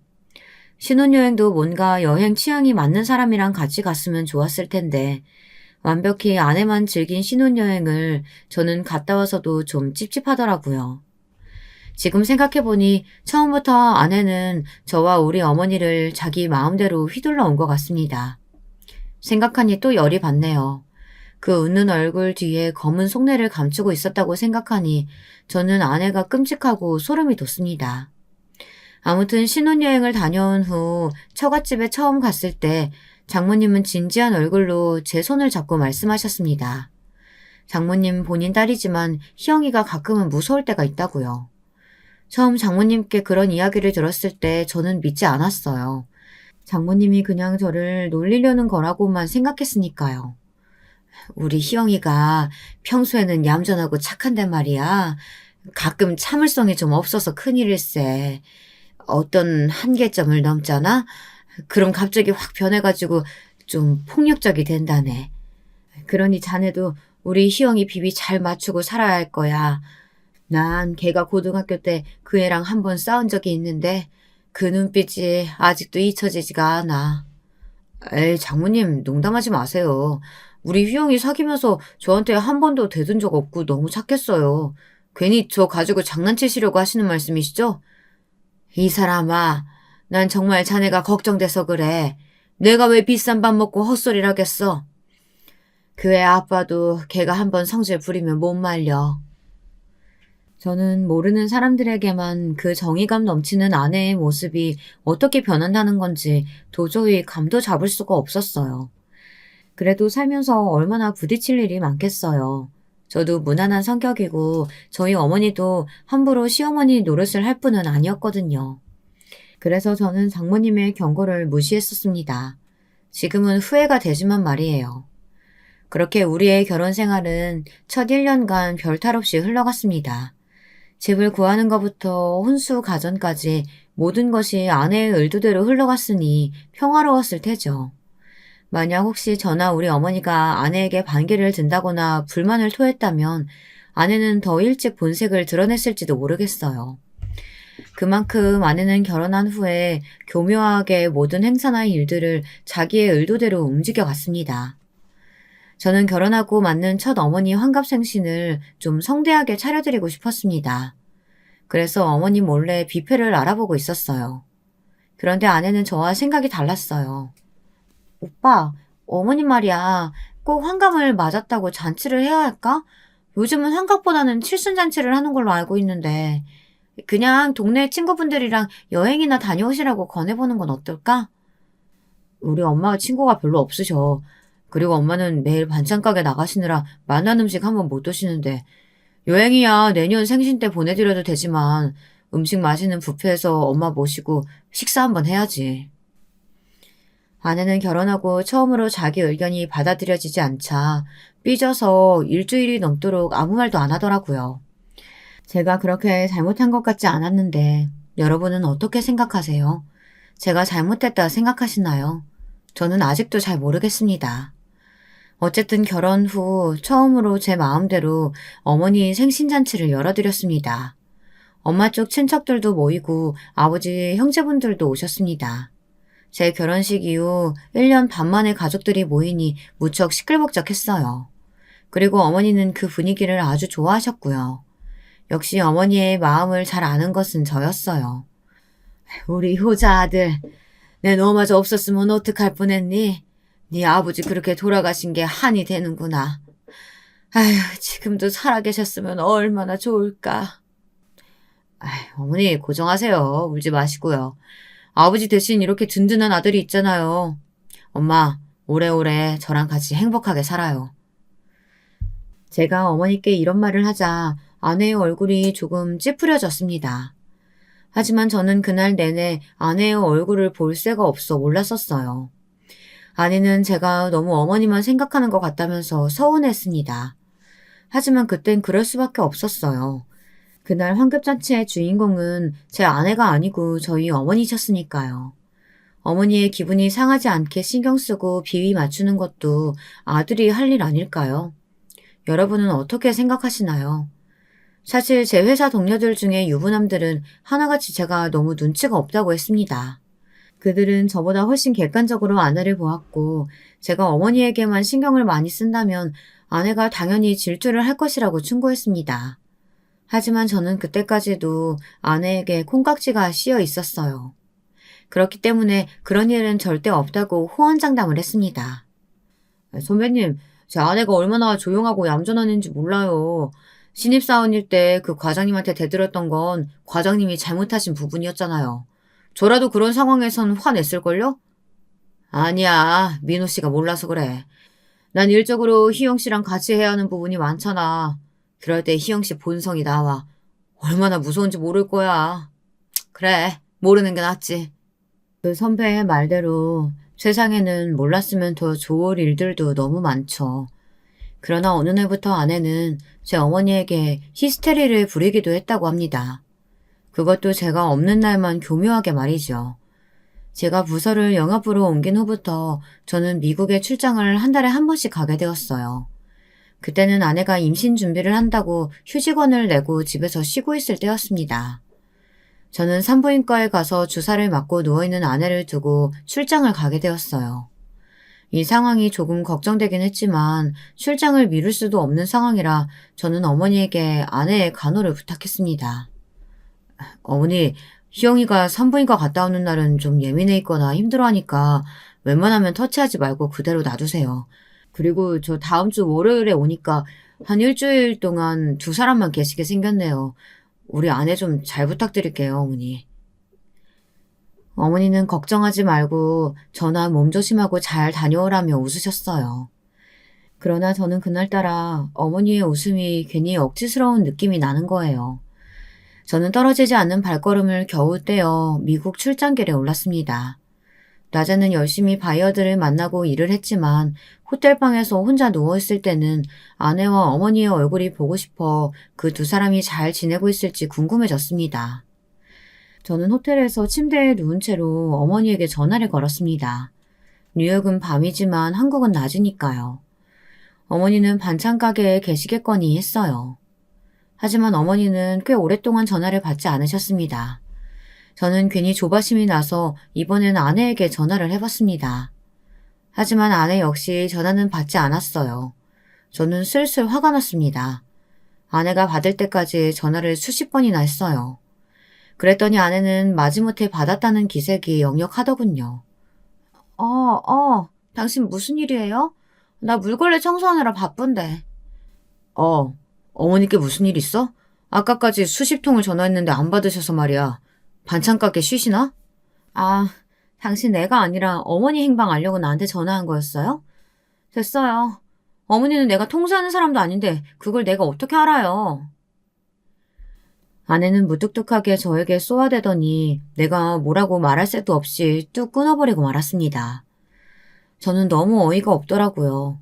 신혼여행도 뭔가 여행 취향이 맞는 사람이랑 같이 갔으면 좋았을 텐데 완벽히 아내만 즐긴 신혼여행을 저는 갔다 와서도 좀 찝찝하더라고요. 지금 생각해보니 처음부터 아내는 저와 우리 어머니를 자기 마음대로 휘둘러 온 것 같습니다. 생각하니 또 열이 받네요. 그 웃는 얼굴 뒤에 검은 속내를 감추고 있었다고 생각하니 저는 아내가 끔찍하고 소름이 돋습니다. 아무튼 신혼여행을 다녀온 후 처갓집에 처음 갔을 때 장모님은 진지한 얼굴로 제 손을 잡고 말씀하셨습니다. 장모님 본인 딸이지만 희영이가 가끔은 무서울 때가 있다고요. 처음 장모님께 그런 이야기를 들었을 때 저는 믿지 않았어요. 장모님이 그냥 저를 놀리려는 거라고만 생각했으니까요. 우리 희영이가 평소에는 얌전하고 착한데 말이야. 가끔 참을성이 좀 없어서 큰일일세. 어떤 한계점을 넘잖아? 그럼 갑자기 확 변해가지고 좀 폭력적이 된다네. 그러니 자네도 우리 희영이 비비 잘 맞추고 살아야 할 거야. 난 걔가 고등학교 때 그 애랑 한 번 싸운 적이 있는데 그 눈빛이 아직도 잊혀지지가 않아. 에이, 장모님 농담하지 마세요. 우리 휘영이 사귀면서 저한테 한 번도 대든 적 없고 너무 착했어요. 괜히 저 가지고 장난치시려고 하시는 말씀이시죠? 이 사람아, 난 정말 자네가 걱정돼서 그래. 내가 왜 비싼 밥 먹고 헛소리를 하겠어? 그 애 아빠도 걔가 한 번 성질 부리면 못 말려. 저는 모르는 사람들에게만 그 정의감 넘치는 아내의 모습이 어떻게 변한다는 건지 도저히 감도 잡을 수가 없었어요. 그래도 살면서 얼마나 부딪힐 일이 많겠어요. 저도 무난한 성격이고 저희 어머니도 함부로 시어머니 노릇을 할 분은 아니었거든요. 그래서 저는 장모님의 경고를 무시했었습니다. 지금은 후회가 되지만 말이에요. 그렇게 우리의 결혼 생활은 첫 1년간 별탈 없이 흘러갔습니다. 집을 구하는 것부터 혼수 가전까지 모든 것이 아내의 의도대로 흘러갔으니 평화로웠을 테죠. 만약 혹시 저나 우리 어머니가 아내에게 반기를 든다거나 불만을 토했다면 아내는 더 일찍 본색을 드러냈을지도 모르겠어요. 그만큼 아내는 결혼한 후에 교묘하게 모든 행사나 일들을 자기의 의도대로 움직여갔습니다. 저는 결혼하고 맞는 첫 어머니 환갑생신을 좀 성대하게 차려드리고 싶었습니다. 그래서 어머니 몰래 뷔페를 알아보고 있었어요. 그런데 아내는 저와 생각이 달랐어요. 오빠, 어머니 말이야. 꼭 환갑을 맞았다고 잔치를 해야 할까? 요즘은 환갑보다는 칠순잔치를 하는 걸로 알고 있는데 그냥 동네 친구분들이랑 여행이나 다녀오시라고 권해보는 건 어떨까? 우리 엄마가 친구가 별로 없으셔. 그리고 엄마는 매일 반찬 가게 나가시느라 맛난 음식 한 번 못 드시는데 여행이야 내년 생신 때 보내드려도 되지만 음식 맛있는 뷔페에서 엄마 모시고 식사 한번 해야지. 아내는 결혼하고 처음으로 자기 의견이 받아들여지지 않자 삐져서 일주일이 넘도록 아무 말도 안 하더라고요. 제가 그렇게 잘못한 것 같지 않았는데 여러분은 어떻게 생각하세요? 제가 잘못했다 생각하시나요? 저는 아직도 잘 모르겠습니다. 어쨌든 결혼 후 처음으로 제 마음대로 어머니 생신잔치를 열어드렸습니다. 엄마 쪽 친척들도 모이고 아버지 형제분들도 오셨습니다. 제 결혼식 이후 1년 반 만에 가족들이 모이니 무척 시끌벅적했어요. 그리고 어머니는 그 분위기를 아주 좋아하셨고요. 역시 어머니의 마음을 잘 아는 것은 저였어요. 우리 효자 아들, 내 너마저 없었으면 어떡할 뻔했니? 네 아버지 그렇게 돌아가신 게 한이 되는구나. 아휴, 지금도 살아계셨으면 얼마나 좋을까. 어머니 고정하세요. 울지 마시고요. 아버지 대신 이렇게 든든한 아들이 있잖아요. 엄마, 오래오래 저랑 같이 행복하게 살아요. 제가 어머니께 이런 말을 하자 아내의 얼굴이 조금 찌푸려졌습니다. 하지만 저는 그날 내내 아내의 얼굴을 볼 새가 없어 몰랐었어요. 아내는 제가 너무 어머니만 생각하는 것 같다면서 서운했습니다. 하지만 그땐 그럴 수밖에 없었어요. 그날 환갑잔치의 주인공은 제 아내가 아니고 저희 어머니셨으니까요. 어머니의 기분이 상하지 않게 신경 쓰고 비위 맞추는 것도 아들이 할 일 아닐까요? 여러분은 어떻게 생각하시나요? 사실 제 회사 동료들 중에 유부남들은 하나같이 제가 너무 눈치가 없다고 했습니다. 그들은 저보다 훨씬 객관적으로 아내를 보았고 제가 어머니에게만 신경을 많이 쓴다면 아내가 당연히 질투를 할 것이라고 충고했습니다. 하지만 저는 그때까지도 아내에게 콩깍지가 씌어 있었어요. 그렇기 때문에 그런 일은 절대 없다고 호언장담을 했습니다. 선배님, 제 아내가 얼마나 조용하고 얌전한 애인지 몰라요. 신입사원일 때 그 과장님한테 대들었던 건 과장님이 잘못하신 부분이었잖아요. 저라도 그런 상황에선 화냈을걸요? 아니야, 민호 씨가 몰라서 그래. 난 일적으로 희영 씨랑 같이 해야 하는 부분이 많잖아. 그럴 때 희영 씨 본성이 나와. 얼마나 무서운지 모를 거야. 그래, 모르는 게 낫지. 그 선배의 말대로 세상에는 몰랐으면 더 좋을 일들도 너무 많죠. 그러나 어느 날부터 아내는 제 어머니에게 히스테리를 부리기도 했다고 합니다. 그것도 제가 없는 날만 교묘하게 말이죠. 제가 부서를 영업부로 옮긴 후부터 저는 미국에 출장을 한 달에 한 번씩 가게 되었어요. 그때는 아내가 임신 준비를 한다고 휴직원을 내고 집에서 쉬고 있을 때였습니다. 저는 산부인과에 가서 주사를 맞고 누워있는 아내를 두고 출장을 가게 되었어요. 이 상황이 조금 걱정되긴 했지만 출장을 미룰 수도 없는 상황이라 저는 어머니에게 아내의 간호를 부탁했습니다. 어머니, 희영이가 산부인과 갔다 오는 날은 좀 예민해 있거나 힘들어하니까 웬만하면 터치하지 말고 그대로 놔두세요. 그리고 저 다음 주 월요일에 오니까 한 일주일 동안 두 사람만 계시게 생겼네요. 우리 아내 좀 잘 부탁드릴게요, 어머니. 어머니는 걱정하지 말고 저나 몸 조심하고 잘 다녀오라며 웃으셨어요. 그러나 저는 그날따라 어머니의 웃음이 괜히 억지스러운 느낌이 나는 거예요. 저는 떨어지지 않는 발걸음을 겨우 떼어 미국 출장길에 올랐습니다. 낮에는 열심히 바이어들을 만나고 일을 했지만 호텔방에서 혼자 누워있을 때는 아내와 어머니의 얼굴이 보고 싶어 그 두 사람이 잘 지내고 있을지 궁금해졌습니다. 저는 호텔에서 침대에 누운 채로 어머니에게 전화를 걸었습니다. 뉴욕은 밤이지만 한국은 낮이니까요. 어머니는 반찬 가게에 계시겠거니 했어요. 하지만 어머니는 꽤 오랫동안 전화를 받지 않으셨습니다. 저는 괜히 조바심이 나서 이번엔 아내에게 전화를 해봤습니다. 하지만 아내 역시 전화는 받지 않았어요. 저는 슬슬 화가 났습니다. 아내가 받을 때까지 전화를 수십 번이나 했어요. 그랬더니 아내는 마지못해 받았다는 기색이 역력하더군요. 당신 무슨 일이에요? 나 물걸레 청소하느라 바쁜데. 어머니께 무슨 일 있어? 아까까지 수십 통을 전화했는데 안 받으셔서 말이야. 반찬 가게 쉬시나? 당신 내가 아니라 어머니 행방 알려고 나한테 전화한 거였어요? 됐어요. 어머니는 내가 통수하는 사람도 아닌데 그걸 내가 어떻게 알아요? 아내는 무뚝뚝하게 저에게 쏘아대더니 내가 뭐라고 말할 새도 없이 뚝 끊어버리고 말았습니다. 저는 너무 어이가 없더라고요.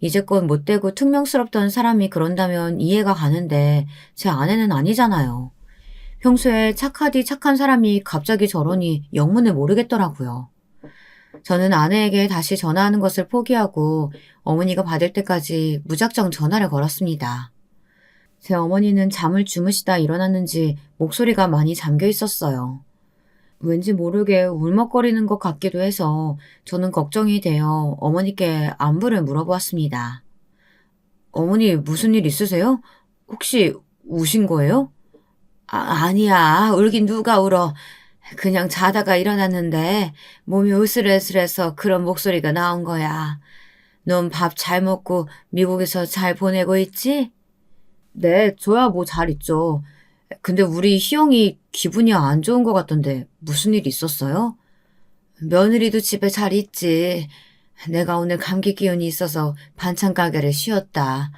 이제껏 못되고 퉁명스럽던 사람이 그런다면 이해가 가는데 제 아내는 아니잖아요. 평소에 착하디 착한 사람이 갑자기 저러니 영문을 모르겠더라고요. 저는 아내에게 다시 전화하는 것을 포기하고 어머니가 받을 때까지 무작정 전화를 걸었습니다. 제 어머니는 잠을 주무시다 일어났는지 목소리가 많이 잠겨 있었어요. 왠지 모르게 울먹거리는 것 같기도 해서 저는 걱정이 되어 어머니께 안부를 물어보았습니다. 어머니 무슨 일 있으세요? 혹시 우신 거예요? 아니야. 울긴 누가 울어. 그냥 자다가 일어났는데 몸이 으슬으슬해서 그런 목소리가 나온 거야. 넌 밥 잘 먹고 미국에서 잘 보내고 있지? 네, 저야 뭐 잘 있죠. 근데 우리 희영이 기분이 안 좋은 것 같던데 무슨 일 있었어요? 며느리도 집에 잘 있지. 내가 오늘 감기 기운이 있어서 반찬 가게를 쉬었다.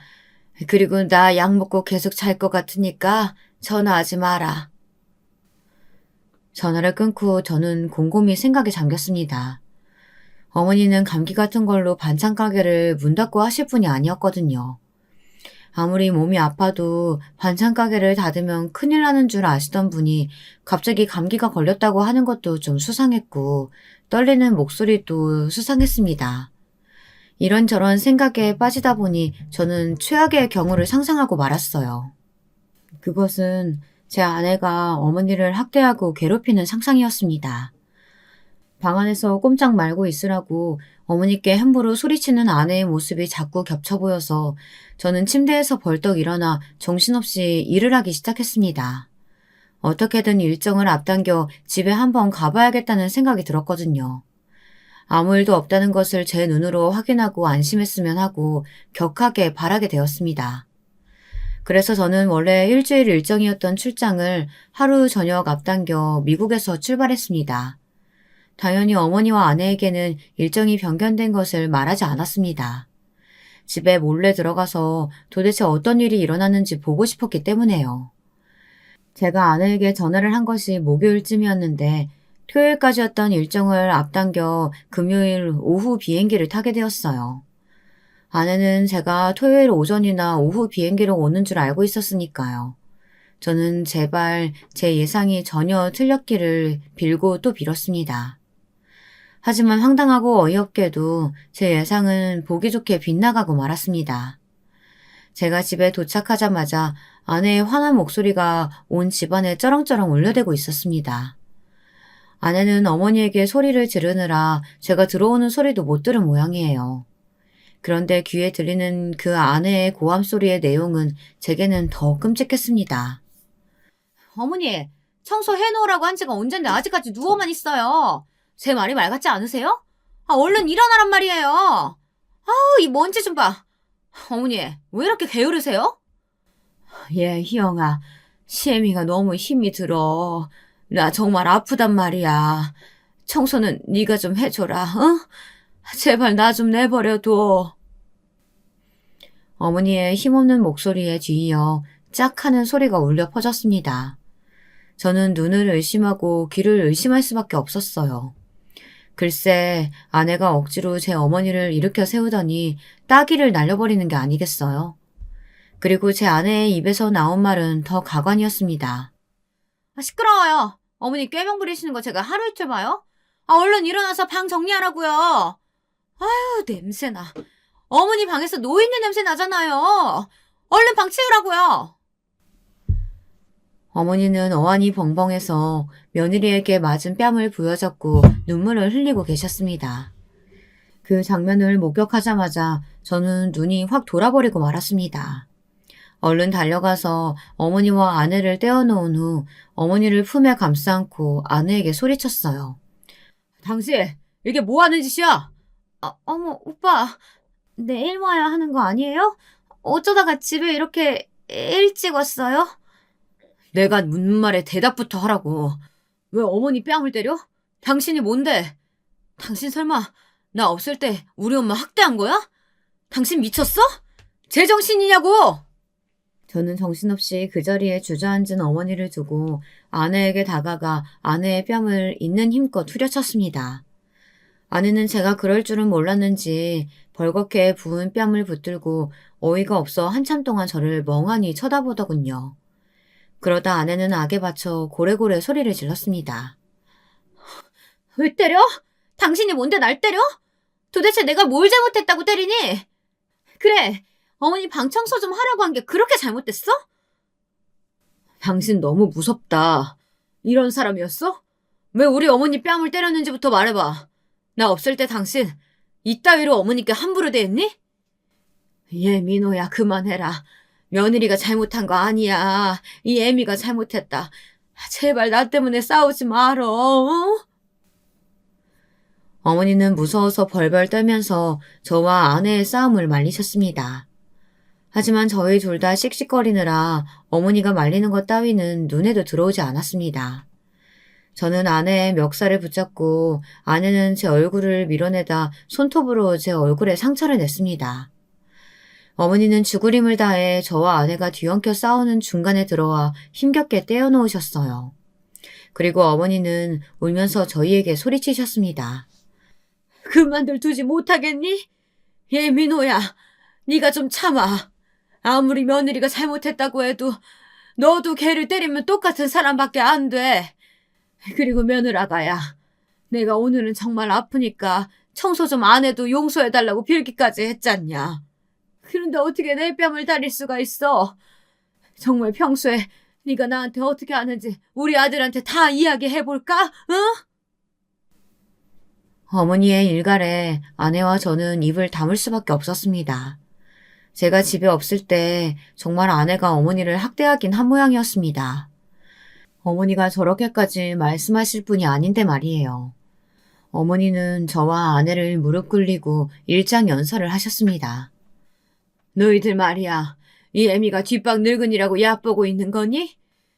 그리고 나 약 먹고 계속 잘 것 같으니까 전화하지 마라. 전화를 끊고 저는 곰곰이 생각에 잠겼습니다. 어머니는 감기 같은 걸로 반찬 가게를 문 닫고 하실 분이 아니었거든요. 아무리 몸이 아파도 반찬 가게를 닫으면 큰일 나는 줄 아시던 분이 갑자기 감기가 걸렸다고 하는 것도 좀 수상했고 떨리는 목소리도 수상했습니다. 이런저런 생각에 빠지다 보니 저는 최악의 경우를 상상하고 말았어요. 그것은 제 아내가 어머니를 학대하고 괴롭히는 상상이었습니다. 방 안에서 꼼짝 말고 있으라고 어머니께 함부로 소리치는 아내의 모습이 자꾸 겹쳐 보여서 저는 침대에서 벌떡 일어나 정신없이 일을 하기 시작했습니다. 어떻게든 일정을 앞당겨 집에 한번 가봐야겠다는 생각이 들었거든요. 아무 일도 없다는 것을 제 눈으로 확인하고 안심했으면 하고 격하게 바라게 되었습니다. 그래서 저는 원래 일주일 일정이었던 출장을 하루 저녁 앞당겨 미국에서 출발했습니다. 당연히 어머니와 아내에게는 일정이 변경된 것을 말하지 않았습니다. 집에 몰래 들어가서 도대체 어떤 일이 일어났는지 보고 싶었기 때문에요. 제가 아내에게 전화를 한 것이 목요일쯤이었는데 토요일까지였던 일정을 앞당겨 금요일 오후 비행기를 타게 되었어요. 아내는 제가 토요일 오전이나 오후 비행기로 오는 줄 알고 있었으니까요. 저는 제발 제 예상이 전혀 틀렸기를 빌고 또 빌었습니다. 하지만 황당하고 어이없게도 제 예상은 보기 좋게 빗나가고 말았습니다. 제가 집에 도착하자마자 아내의 화난 목소리가 온 집안에 쩌렁쩌렁 울려대고 있었습니다. 아내는 어머니에게 소리를 지르느라 제가 들어오는 소리도 못 들은 모양이에요. 그런데 귀에 들리는 그 아내의 고함 소리의 내용은 제게는 더 끔찍했습니다. 어머니, 청소해놓으라고 한 지가 언젠데 아직까지 누워만 있어요. 제 말이 말 같지 않으세요? 얼른 일어나란 말이에요. 이 먼지 좀 봐. 어머니, 왜 이렇게 게으르세요? 예, 희영아. 시애미가 너무 힘이 들어. 나 정말 아프단 말이야. 청소는 네가 좀 해줘라, 어? 제발 나 좀 내버려둬. 어머니의 힘없는 목소리에 뒤이어 짝 하는 소리가 울려 퍼졌습니다. 저는 눈을 의심하고 귀를 의심할 수밖에 없었어요. 글쎄, 아내가 억지로 제 어머니를 일으켜 세우더니 따귀를 날려버리는 게 아니겠어요. 그리고 제 아내의 입에서 나온 말은 더 가관이었습니다. 시끄러워요. 어머니 꾀명 부리시는 거 제가 하루 이틀 봐요? 얼른 일어나서 방 정리하라고요. 아유, 냄새나. 어머니 방에서 노인네 냄새 나잖아요. 얼른 방 치우라고요. 어머니는 어안이 벙벙해서 며느리에게 맞은 뺨을 부여잡고 눈물을 흘리고 계셨습니다. 그 장면을 목격하자마자 저는 눈이 확 돌아버리고 말았습니다. 얼른 달려가서 어머니와 아내를 떼어놓은 후 어머니를 품에 감싸 안고 아내에게 소리쳤어요. 당신, 이게 뭐 하는 짓이야? 어머, 오빠, 내일 와야 하는 거 아니에요? 어쩌다가 집에 이렇게 일찍 왔어요? 내가 묻는 말에 대답부터 하라고. 왜 어머니 뺨을 때려? 당신이 뭔데? 당신 설마 나 없을 때 우리 엄마 학대한 거야? 당신 미쳤어? 제정신이냐고! 저는 정신없이 그 자리에 주저앉은 어머니를 두고 아내에게 다가가 아내의 뺨을 있는 힘껏 후려쳤습니다. 아내는 제가 그럴 줄은 몰랐는지 벌겋게 부은 뺨을 붙들고 어이가 없어 한참 동안 저를 멍하니 쳐다보더군요. 그러다 아내는 악에 받쳐 고래고래 소리를 질렀습니다. 왜 때려? 당신이 뭔데 날 때려? 도대체 내가 뭘 잘못했다고 때리니? 그래, 어머니 방 청소 좀 하라고 한 게 그렇게 잘못됐어? 당신 너무 무섭다. 이런 사람이었어? 왜 우리 어머니 뺨을 때렸는지부터 말해봐. 나 없을 때 당신 이따위로 어머니께 함부로 대했니? 예, 민호야, 그만해라. 며느리가 잘못한 거 아니야. 이 애미가 잘못했다. 제발 나 때문에 싸우지 말어. 어? 어머니는 무서워서 벌벌 떨면서 저와 아내의 싸움을 말리셨습니다. 하지만 저희 둘 다 씩씩거리느라 어머니가 말리는 것 따위는 눈에도 들어오지 않았습니다. 저는 아내의 멱살을 붙잡고 아내는 제 얼굴을 밀어내다 손톱으로 제 얼굴에 상처를 냈습니다. 어머니는 죽으림을 다해 저와 아내가 뒤엉켜 싸우는 중간에 들어와 힘겹게 떼어놓으셨어요. 그리고 어머니는 울면서 저희에게 소리치셨습니다. 그만들 두지 못하겠니? 예, 민호야, 네가 좀 참아. 아무리 며느리가 잘못했다고 해도 너도 걔를 때리면 똑같은 사람밖에 안 돼. 그리고 며느라가야, 내가 오늘은 정말 아프니까 청소 좀 안 해도 용서해달라고 빌기까지 했잖냐. 그런데 어떻게 내 뺨을 다릴 수가 있어? 정말 평소에 네가 나한테 어떻게 하는지 우리 아들한테 다 이야기해볼까? 응? 어머니의 일갈에 아내와 저는 입을 다물 수밖에 없었습니다. 제가 집에 없을 때 정말 아내가 어머니를 학대하긴 한 모양이었습니다. 어머니가 저렇게까지 말씀하실 분이 아닌데 말이에요. 어머니는 저와 아내를 무릎 꿇리고 일장연설을 하셨습니다. 너희들 말이야, 이 애미가 뒷방 늙은이라고 얕보고 있는 거니?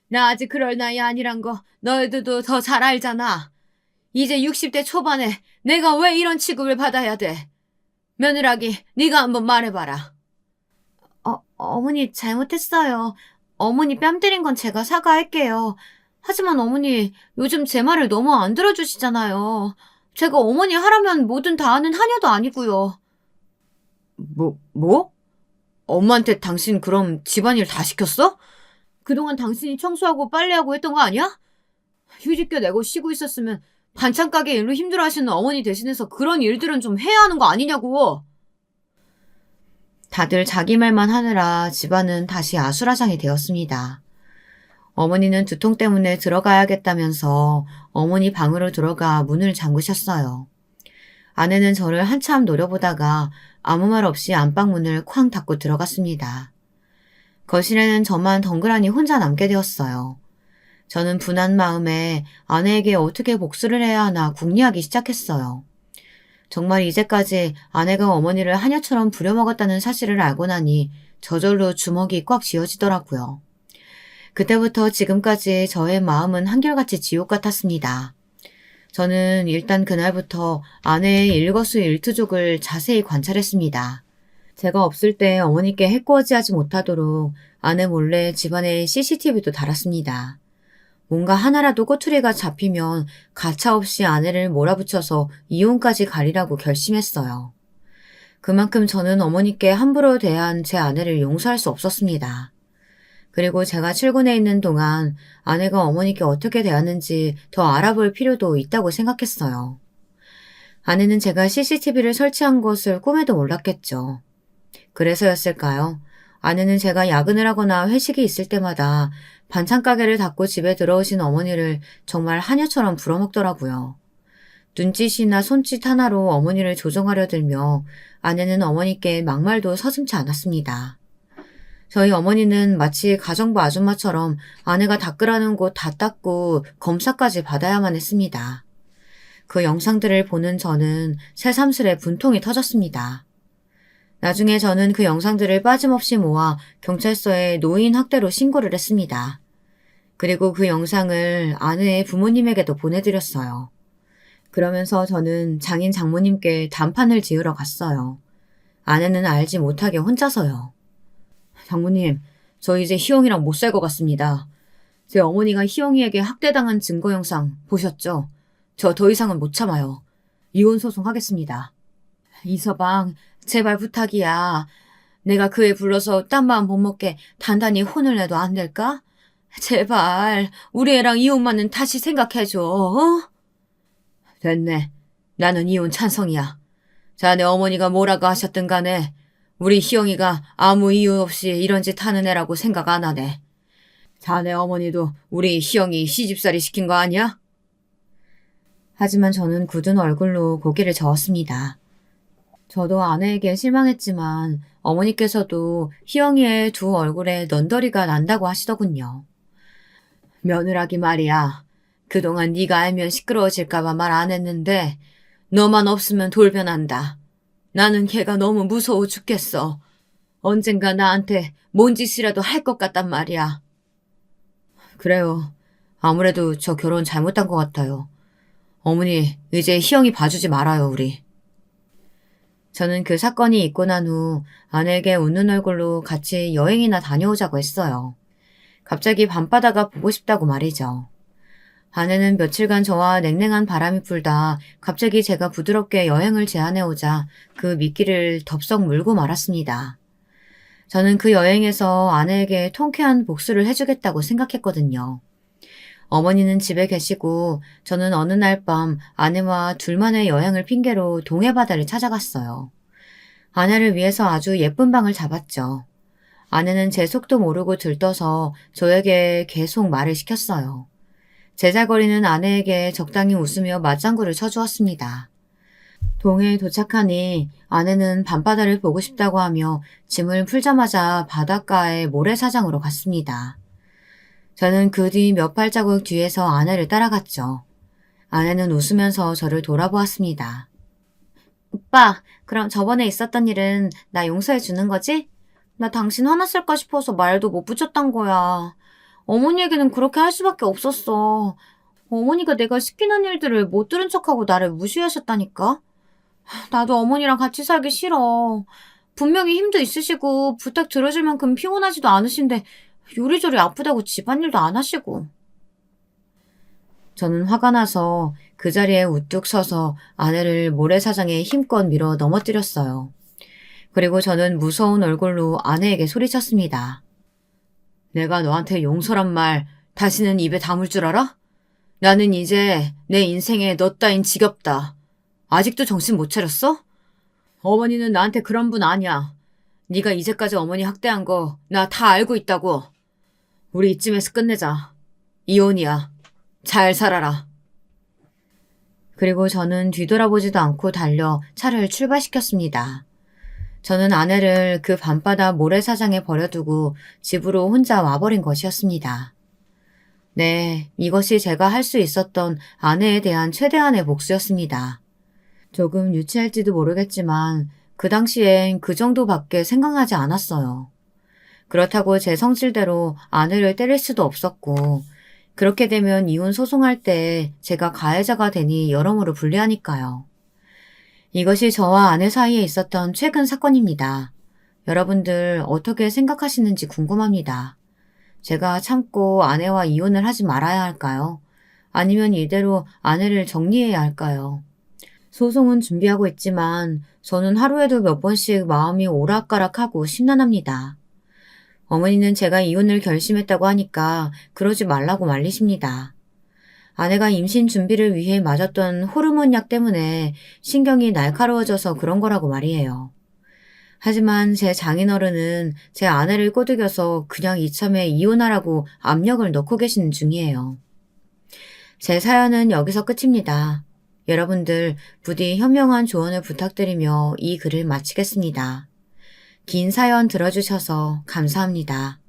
나 아직 그럴 나이 아니란 거 너희들도 더 잘 알잖아. 이제 60대 초반에 내가 왜 이런 취급을 받아야 돼? 며느라기, 네가 한번 말해봐라. 어머니 잘못했어요. 어머니 뺨 때린 건 제가 사과할게요. 하지만 어머니 요즘 제 말을 너무 안 들어주시잖아요. 제가 어머니 하라면 뭐든 다 하는 하녀도 아니고요. 뭐? 엄마한테 당신 그럼 집안일 다 시켰어? 그동안 당신이 청소하고 빨래하고 했던 거 아니야? 휴직료 내고 쉬고 있었으면 반찬 가게 일로 힘들어하시는 어머니 대신해서 그런 일들은 좀 해야 하는 거 아니냐고. 다들 자기 말만 하느라 집안은 다시 아수라장이 되었습니다. 어머니는 두통 때문에 들어가야겠다면서 어머니 방으로 들어가 문을 잠그셨어요. 아내는 저를 한참 노려보다가 아무 말 없이 안방문을 쾅 닫고 들어갔습니다. 거실에는 저만 덩그러니 혼자 남게 되었어요. 저는 분한 마음에 아내에게 어떻게 복수를 해야 하나 궁리하기 시작했어요. 정말 이제까지 아내가 어머니를 하녀처럼 부려먹었다는 사실을 알고 나니 저절로 주먹이 꽉 쥐어지더라고요. 그때부터 지금까지 저의 마음은 한결같이 지옥 같았습니다. 저는 일단 그날부터 아내의 일거수일투족을 자세히 관찰했습니다. 제가 없을 때 어머니께 해코지하지 못하도록 아내 몰래 집안에 CCTV도 달았습니다. 뭔가 하나라도 꼬투리가 잡히면 가차없이 아내를 몰아붙여서 이혼까지 가리라고 결심했어요. 그만큼 저는 어머니께 함부로 대한 제 아내를 용서할 수 없었습니다. 그리고 제가 출근해 있는 동안 아내가 어머니께 어떻게 대하는지 더 알아볼 필요도 있다고 생각했어요. 아내는 제가 CCTV를 설치한 것을 꿈에도 몰랐겠죠. 그래서였을까요? 아내는 제가 야근을 하거나 회식이 있을 때마다 반찬 가게를 닫고 집에 들어오신 어머니를 정말 하녀처럼 부려먹더라고요. 눈짓이나 손짓 하나로 어머니를 조종하려 들며 아내는 어머니께 막말도 서슴지 않았습니다. 저희 어머니는 마치 가정부 아줌마처럼 아내가 닦으라는 곳 다 닦고 검사까지 받아야만 했습니다. 그 영상들을 보는 저는 새삼스레 분통이 터졌습니다. 나중에 저는 그 영상들을 빠짐없이 모아 경찰서에 노인 학대로 신고를 했습니다. 그리고 그 영상을 아내의 부모님에게도 보내드렸어요. 그러면서 저는 장인 장모님께 단판을 지으러 갔어요. 아내는 알지 못하게 혼자서요. 장모님, 저 이제 희영이랑 못 살 것 같습니다. 제 어머니가 희영이에게 학대당한 증거 영상 보셨죠? 저 더 이상은 못 참아요. 이혼 소송하겠습니다. 이서방, 제발 부탁이야. 내가 그 애 불러서 딴 마음 못 먹게 단단히 혼을 내도 안 될까? 제발 우리 애랑 이혼만은 다시 생각해줘. 어? 됐네. 나는 이혼 찬성이야. 자네 어머니가 뭐라고 하셨든 간에 우리 희영이가 아무 이유 없이 이런 짓 하는 애라고 생각 안 하네. 자네 어머니도 우리 희영이 시집살이 시킨 거 아니야? 하지만 저는 굳은 얼굴로 고개를 저었습니다. 저도 아내에게 실망했지만 어머니께서도 희영이의 두 얼굴에 넌더리가 난다고 하시더군요. 며느라기 말이야. 그동안 네가 알면 시끄러워질까봐 말 안 했는데 너만 없으면 돌변한다. 나는 걔가 너무 무서워 죽겠어. 언젠가 나한테 뭔 짓이라도 할 것 같단 말이야. 그래요. 아무래도 저 결혼 잘못한 것 같아요. 어머니, 이제 희영이 봐주지 말아요, 우리. 저는 그 사건이 있고 난 후 아내에게 웃는 얼굴로 같이 여행이나 다녀오자고 했어요. 갑자기 밤바다가 보고 싶다고 말이죠. 아내는 며칠간 저와 냉랭한 바람이 불다 갑자기 제가 부드럽게 여행을 제안해오자 그 미끼를 덥석 물고 말았습니다. 저는 그 여행에서 아내에게 통쾌한 복수를 해주겠다고 생각했거든요. 어머니는 집에 계시고 저는 어느 날 밤 아내와 둘만의 여행을 핑계로 동해바다를 찾아갔어요. 아내를 위해서 아주 예쁜 방을 잡았죠. 아내는 제 속도 모르고 들떠서 저에게 계속 말을 시켰어요. 제잘거리는 아내에게 적당히 웃으며 맞장구를 쳐주었습니다. 동해에 도착하니 아내는 밤바다를 보고 싶다고 하며 짐을 풀자마자 바닷가의 모래사장으로 갔습니다. 저는 그 뒤 몇 발자국 뒤에서 아내를 따라갔죠. 아내는 웃으면서 저를 돌아보았습니다. 오빠, 그럼 저번에 있었던 일은 나 용서해 주는 거지? 나 당신 화났을까 싶어서 말도 못 붙였단 거야. 어머니에게는 그렇게 할 수밖에 없었어. 어머니가 내가 시키는 일들을 못 들은 척하고 나를 무시하셨다니까? 나도 어머니랑 같이 살기 싫어. 분명히 힘도 있으시고 부탁 들어줄 만큼 피곤하지도 않으신데 요리조리 아프다고 집안일도 안 하시고. 저는 화가 나서 그 자리에 우뚝 서서 아내를 모래사장에 힘껏 밀어 넘어뜨렸어요. 그리고 저는 무서운 얼굴로 아내에게 소리쳤습니다. 내가 너한테 용서란 말 다시는 입에 담을 줄 알아? 나는 이제 내 인생에 너 따윈 지겹다. 아직도 정신 못 차렸어? 어머니는 나한테 그런 분 아니야. 네가 이제까지 어머니 학대한 거 나 다 알고 있다고. 우리 이쯤에서 끝내자. 이혼이야. 잘 살아라. 그리고 저는 뒤돌아보지도 않고 달려 차를 출발시켰습니다. 저는 아내를 그 밤바다 모래사장에 버려두고 집으로 혼자 와버린 것이었습니다. 네, 이것이 제가 할 수 있었던 아내에 대한 최대한의 복수였습니다. 조금 유치할지도 모르겠지만 그 당시엔 그 정도밖에 생각나지 않았어요. 그렇다고 제 성질대로 아내를 때릴 수도 없었고 그렇게 되면 이혼 소송할 때 제가 가해자가 되니 여러모로 불리하니까요. 이것이 저와 아내 사이에 있었던 최근 사건입니다. 여러분들 어떻게 생각하시는지 궁금합니다. 제가 참고 아내와 이혼을 하지 말아야 할까요? 아니면 이대로 아내를 정리해야 할까요? 소송은 준비하고 있지만 저는 하루에도 몇 번씩 마음이 오락가락하고 심란합니다. 어머니는 제가 이혼을 결심했다고 하니까 그러지 말라고 말리십니다. 아내가 임신 준비를 위해 맞았던 호르몬 약 때문에 신경이 날카로워져서 그런 거라고 말이에요. 하지만 제 장인어른은 제 아내를 꼬드겨서 그냥 이참에 이혼하라고 압력을 넣고 계시는 중이에요. 제 사연은 여기서 끝입니다. 여러분들 부디 현명한 조언을 부탁드리며 이 글을 마치겠습니다. 긴 사연 들어주셔서 감사합니다.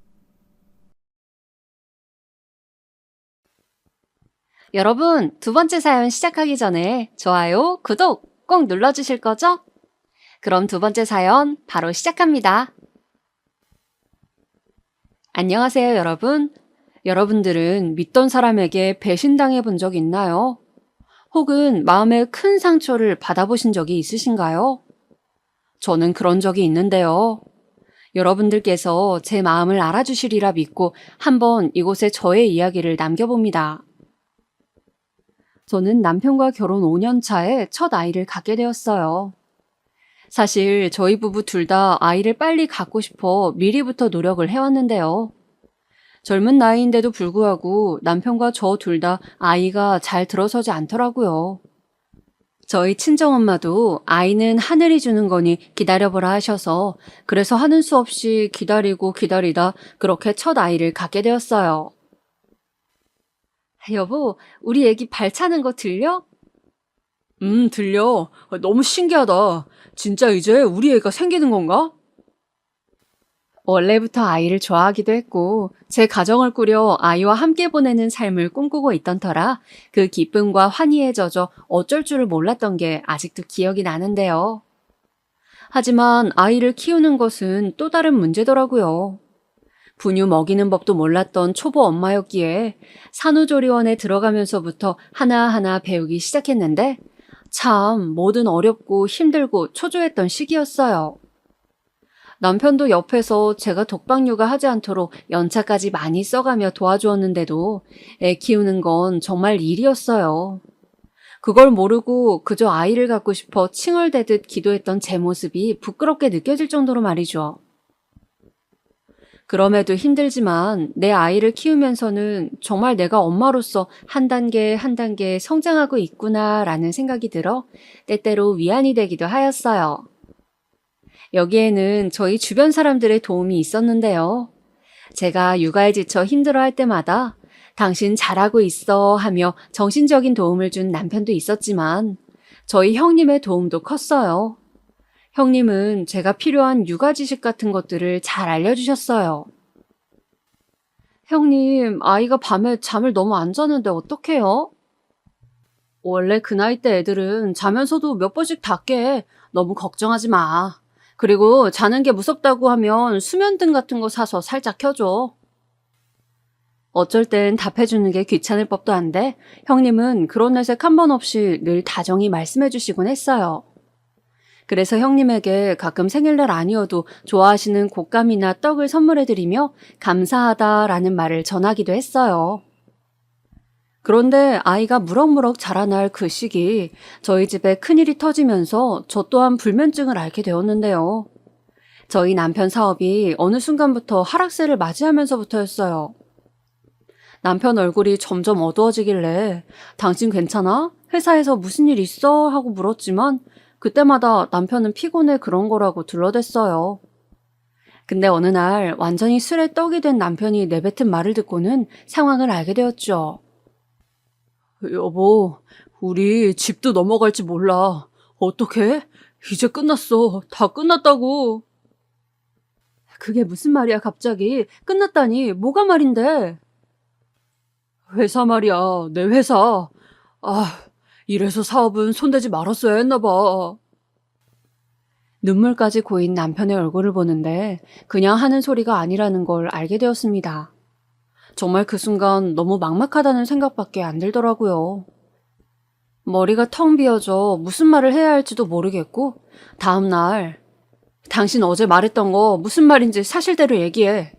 여러분, 두 번째 사연 시작하기 전에 좋아요, 구독 꼭 눌러주실 거죠? 그럼 두 번째 사연 바로 시작합니다. 안녕하세요, 여러분. 여러분들은 믿던 사람에게 배신당해 본 적 있나요? 혹은 마음에 큰 상처를 받아보신 적이 있으신가요? 저는 그런 적이 있는데요. 여러분들께서 제 마음을 알아주시리라 믿고 한번 이곳에 저의 이야기를 남겨봅니다. 저는 남편과 결혼 5년 차에 첫 아이를 갖게 되었어요. 사실 저희 부부 둘 다 아이를 빨리 갖고 싶어 미리부터 노력을 해왔는데요. 젊은 나이인데도 불구하고 남편과 저 둘 다 아이가 잘 들어서지 않더라고요. 저희 친정엄마도 아이는 하늘이 주는 거니 기다려보라 하셔서 그래서 하는 수 없이 기다리고 기다리다 그렇게 첫 아이를 갖게 되었어요. 여보, 우리 애기 발 차는 거 들려? 들려. 너무 신기하다. 진짜 이제 우리 애가 생기는 건가? 원래부터 아이를 좋아하기도 했고 제 가정을 꾸려 아이와 함께 보내는 삶을 꿈꾸고 있던 터라 그 기쁨과 환희에 젖어 어쩔 줄을 몰랐던 게 아직도 기억이 나는데요. 하지만 아이를 키우는 것은 또 다른 문제더라고요. 분유 먹이는 법도 몰랐던 초보 엄마였기에 산후조리원에 들어가면서부터 하나하나 배우기 시작했는데 참 뭐든 어렵고 힘들고 초조했던 시기였어요. 남편도 옆에서 제가 독박육아 하지 않도록 연차까지 많이 써가며 도와주었는데도 애 키우는 건 정말 일이었어요. 그걸 모르고 그저 아이를 갖고 싶어 칭얼대듯 기도했던 제 모습이 부끄럽게 느껴질 정도로 말이죠. 그럼에도 힘들지만 내 아이를 키우면서는 정말 내가 엄마로서 한 단계 한 단계 성장하고 있구나라는 생각이 들어 때때로 위안이 되기도 하였어요. 여기에는 저희 주변 사람들의 도움이 있었는데요. 제가 육아에 지쳐 힘들어할 때마다 당신 잘하고 있어 하며 정신적인 도움을 준 남편도 있었지만 저희 형님의 도움도 컸어요. 형님은 제가 필요한 육아 지식 같은 것들을 잘 알려주셨어요. 형님, 아이가 밤에 잠을 너무 안 자는데 어떡해요? 원래 그 나이 때 애들은 자면서도 몇 번씩 다 깨. 너무 걱정하지 마. 그리고 자는 게 무섭다고 하면 수면등 같은 거 사서 살짝 켜줘. 어쩔 땐 답해주는 게 귀찮을 법도 한데 형님은 그런 내색 한 번 없이 늘 다정히 말씀해 주시곤 했어요. 그래서 형님에게 가끔 생일날 아니어도 좋아하시는 곶감이나 떡을 선물해드리며 감사하다라는 말을 전하기도 했어요. 그런데 아이가 무럭무럭 자라날 그 시기 저희 집에 큰일이 터지면서 저 또한 불면증을 앓게 되었는데요. 저희 남편 사업이 어느 순간부터 하락세를 맞이하면서부터였어요. 남편 얼굴이 점점 어두워지길래 당신 괜찮아? 회사에서 무슨 일 있어? 하고 물었지만 그때마다 남편은 피곤해 그런 거라고 둘러댔어요. 근데 어느 날 완전히 술에 떡이 된 남편이 내뱉은 말을 듣고는 상황을 알게 되었죠. 여보, 우리 집도 넘어갈지 몰라. 어떡해? 이제 끝났어. 다 끝났다고. 그게 무슨 말이야 갑자기? 끝났다니 뭐가 말인데? 회사 말이야. 내 회사. 이래서 사업은 손대지 말았어야 했나 봐. 눈물까지 고인 남편의 얼굴을 보는데 그냥 하는 소리가 아니라는 걸 알게 되었습니다. 정말 그 순간 너무 막막하다는 생각밖에 안 들더라고요. 머리가 텅 비어져 무슨 말을 해야 할지도 모르겠고 다음 날 당신 어제 말했던 거 무슨 말인지 사실대로 얘기해.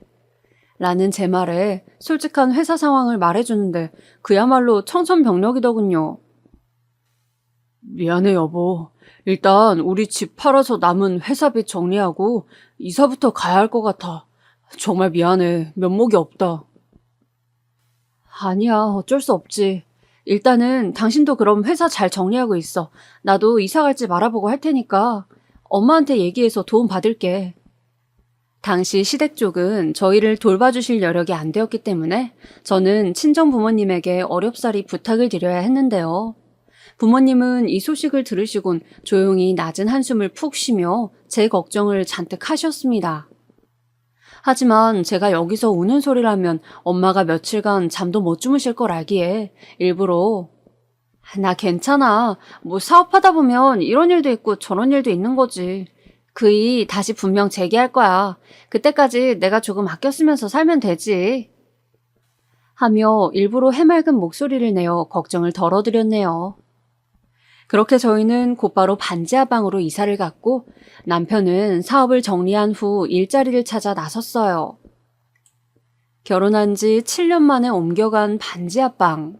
라는 제 말에 솔직한 회사 상황을 말해주는데 그야말로 청천벽력이더군요. 미안해, 여보. 일단 우리 집 팔아서 남은 회사비 정리하고 이사부터 가야 할 것 같아. 정말 미안해. 면목이 없다. 아니야, 어쩔 수 없지. 일단은 당신도 그럼 회사 잘 정리하고 있어. 나도 이사 갈지 말아보고 할 테니까 엄마한테 얘기해서 도움 받을게. 당시 시댁 쪽은 저희를 돌봐주실 여력이 안 되었기 때문에 저는 친정 부모님에게 어렵사리 부탁을 드려야 했는데요. 부모님은 이 소식을 들으시곤 조용히 낮은 한숨을 푹 쉬며 제 걱정을 잔뜩 하셨습니다. 하지만 제가 여기서 우는 소리를 하면 엄마가 며칠간 잠도 못 주무실 걸 알기에 일부러 나 괜찮아. 뭐 사업하다 보면 이런 일도 있고 저런 일도 있는 거지. 그 일 다시 분명 재개할 거야. 그때까지 내가 조금 아껴 쓰면서 살면 되지. 하며 일부러 해맑은 목소리를 내어 걱정을 덜어드렸네요. 그렇게 저희는 곧바로 반지하 방으로 이사를 갔고 남편은 사업을 정리한 후 일자리를 찾아 나섰어요. 결혼한 지 7년 만에 옮겨간 반지하 방.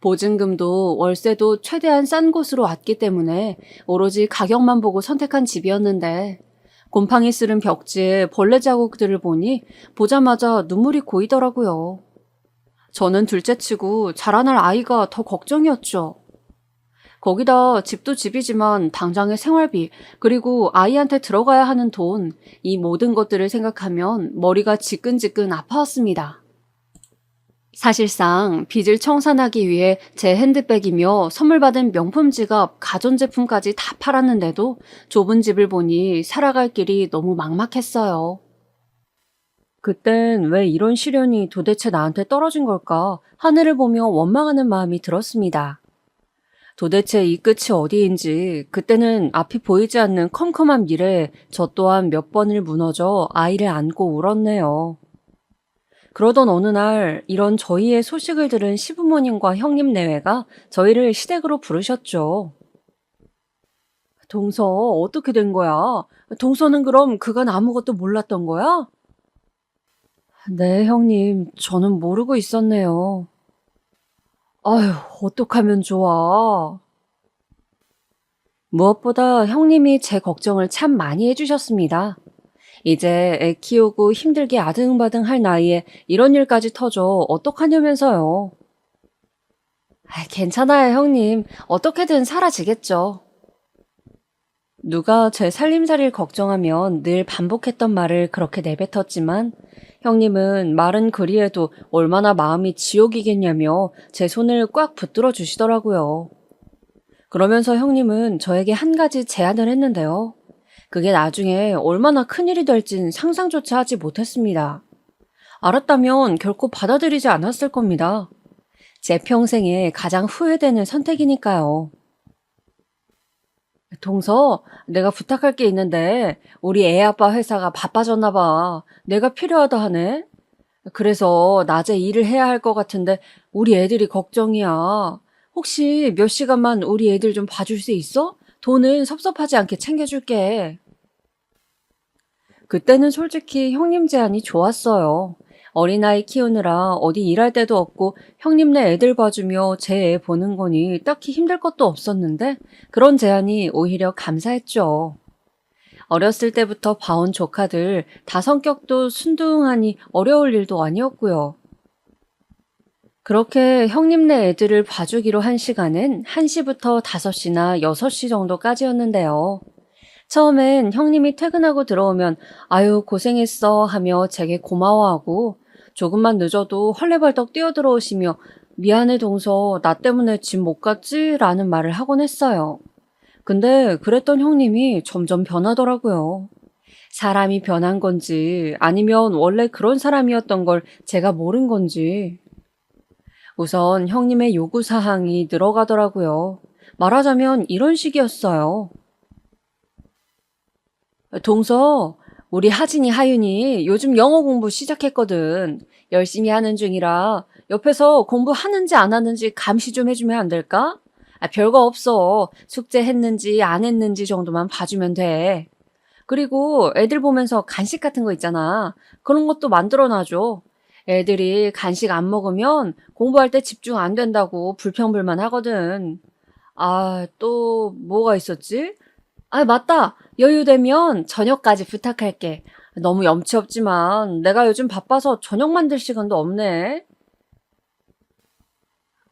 보증금도 월세도 최대한 싼 곳으로 왔기 때문에 오로지 가격만 보고 선택한 집이었는데 곰팡이 쓸은 벽지에 벌레 자국들을 보니 보자마자 눈물이 고이더라고요. 저는 둘째치고 자라날 아이가 더 걱정이었죠. 거기다 집도 집이지만 당장의 생활비, 그리고 아이한테 들어가야 하는 돈, 이 모든 것들을 생각하면 머리가 지끈지끈 아파왔습니다. 사실상 빚을 청산하기 위해 제 핸드백이며 선물 받은 명품 지갑, 가전제품까지 다 팔았는데도 좁은 집을 보니 살아갈 길이 너무 막막했어요. 그땐 왜 이런 시련이 도대체 나한테 떨어진 걸까 하늘을 보며 원망하는 마음이 들었습니다. 도대체 이 끝이 어디인지 그때는 앞이 보이지 않는 컴컴한 미래에 저 또한 몇 번을 무너져 아이를 안고 울었네요. 그러던 어느 날 이런 저희의 소식을 들은 시부모님과 형님 내외가 저희를 시댁으로 부르셨죠. 동서 어떻게 된 거야? 동서는 그럼 그간 아무것도 몰랐던 거야? 네, 형님. 저는 모르고 있었네요. 아휴, 어떡하면 좋아. 무엇보다 형님이 제 걱정을 참 많이 해주셨습니다. 이제 애 키우고 힘들게 아등바등 할 나이에 이런 일까지 터져 어떡하냐면서요. 괜찮아요, 형님. 어떻게든 사라지겠죠. 누가 제 살림살이를 걱정하면 늘 반복했던 말을 그렇게 내뱉었지만 형님은 말은 그리해도 얼마나 마음이 지옥이겠냐며 제 손을 꽉 붙들어 주시더라고요. 그러면서 형님은 저에게 한 가지 제안을 했는데요. 그게 나중에 얼마나 큰일이 될진 상상조차 하지 못했습니다. 알았다면 결코 받아들이지 않았을 겁니다. 제 평생에 가장 후회되는 선택이니까요. 동서, 내가 부탁할 게 있는데 우리 애 아빠 회사가 바빠졌나 봐. 내가 필요하다 하네. 그래서 낮에 일을 해야 할 것 같은데 우리 애들이 걱정이야. 혹시 몇 시간만 우리 애들 좀 봐줄 수 있어? 돈은 섭섭하지 않게 챙겨줄게. 그때는 솔직히 형님 제안이 좋았어요. 어린아이 키우느라 어디 일할 데도 없고 형님네 애들 봐주며 제 애 보는 거니 딱히 힘들 것도 없었는데 그런 제안이 오히려 감사했죠. 어렸을 때부터 봐온 조카들 다 성격도 순둥하니 어려울 일도 아니었고요. 그렇게 형님네 애들을 봐주기로 한 시간은 1시부터 5시나 6시 정도까지였는데요. 처음엔 형님이 퇴근하고 들어오면 아유 고생했어 하며 제게 고마워하고 조금만 늦어도 헐레벌떡 뛰어들어오시며 미안해 동서 나 때문에 집 못 갔지? 라는 말을 하곤 했어요. 근데 그랬던 형님이 점점 변하더라고요. 사람이 변한 건지 아니면 원래 그런 사람이었던 걸 제가 모른 건지. 우선 형님의 요구사항이 늘어가더라고요. 말하자면 이런 식이었어요. 동서, 우리 하진이 하윤이 요즘 영어 공부 시작했거든. 열심히 하는 중이라 옆에서 공부하는지 안 하는지 감시 좀 해주면 안 될까? 별거 없어. 숙제 했는지 안 했는지 정도만 봐주면 돼. 그리고 애들 보면서 간식 같은 거 있잖아. 그런 것도 만들어 놔줘. 애들이 간식 안 먹으면 공부할 때 집중 안 된다고 불평불만 하거든. 아, 또 뭐가 있었지? 아, 맞다. 여유되면 저녁까지 부탁할게. 너무 염치 없지만 내가 요즘 바빠서 저녁 만들 시간도 없네.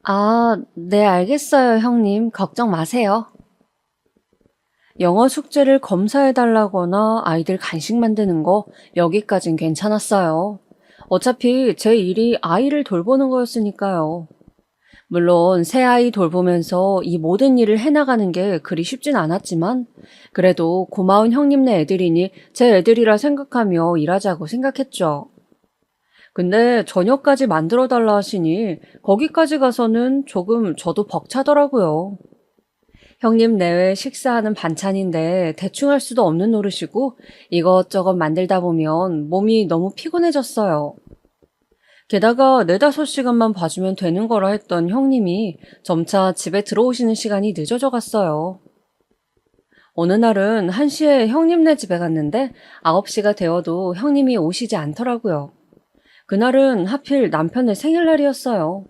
아, 네, 알겠어요, 형님. 걱정 마세요. 영어 숙제를 검사해달라거나 아이들 간식 만드는 거 여기까진 괜찮았어요. 어차피 제 일이 아이를 돌보는 거였으니까요. 물론 새아이 돌보면서 이 모든 일을 해나가는 게 그리 쉽진 않았지만 그래도 고마운 형님네 애들이니 제 애들이라 생각하며 일하자고 생각했죠. 근데 저녁까지 만들어달라 하시니 거기까지 가서는 조금 저도 벅차더라고요. 형님 내외 식사하는 반찬인데 대충 할 수도 없는 노릇이고 이것저것 만들다 보면 몸이 너무 피곤해졌어요. 게다가 4~5시간만 봐주면 되는 거라 했던 형님이 점차 집에 들어오시는 시간이 늦어져 갔어요. 어느 날은 1시에 형님네 집에 갔는데 9시가 되어도 형님이 오시지 않더라고요. 그날은 하필 남편의 생일날이었어요.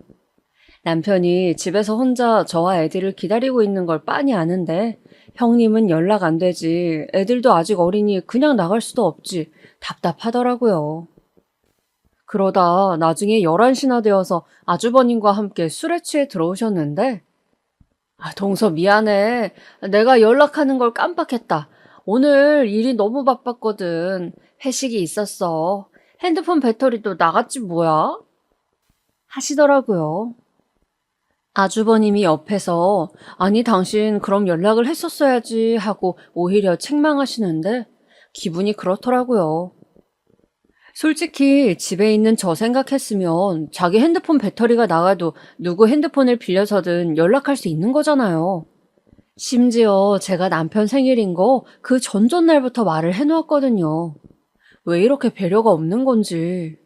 남편이 집에서 혼자 저와 애들을 기다리고 있는 걸 빤히 아는데 형님은 연락 안 되지, 애들도 아직 어리니 그냥 나갈 수도 없지, 답답하더라고요. 그러다 나중에 11시나 되어서 아주버님과 함께 술에 취해 들어오셨는데, 동서 미안해. 내가 연락하는 걸 깜빡했다. 오늘 일이 너무 바빴거든. 회식이 있었어. 핸드폰 배터리도 나갔지 뭐야? 하시더라고요. 아주버님이 옆에서 아니 당신 그럼 연락을 했었어야지 하고 오히려 책망하시는데 기분이 그렇더라고요. 솔직히 집에 있는 저 생각했으면 자기 핸드폰 배터리가 나가도 누구 핸드폰을 빌려서든 연락할 수 있는 거잖아요. 심지어 제가 남편 생일인 거 그 전전날부터 말을 해놓았거든요. 왜 이렇게 배려가 없는 건지.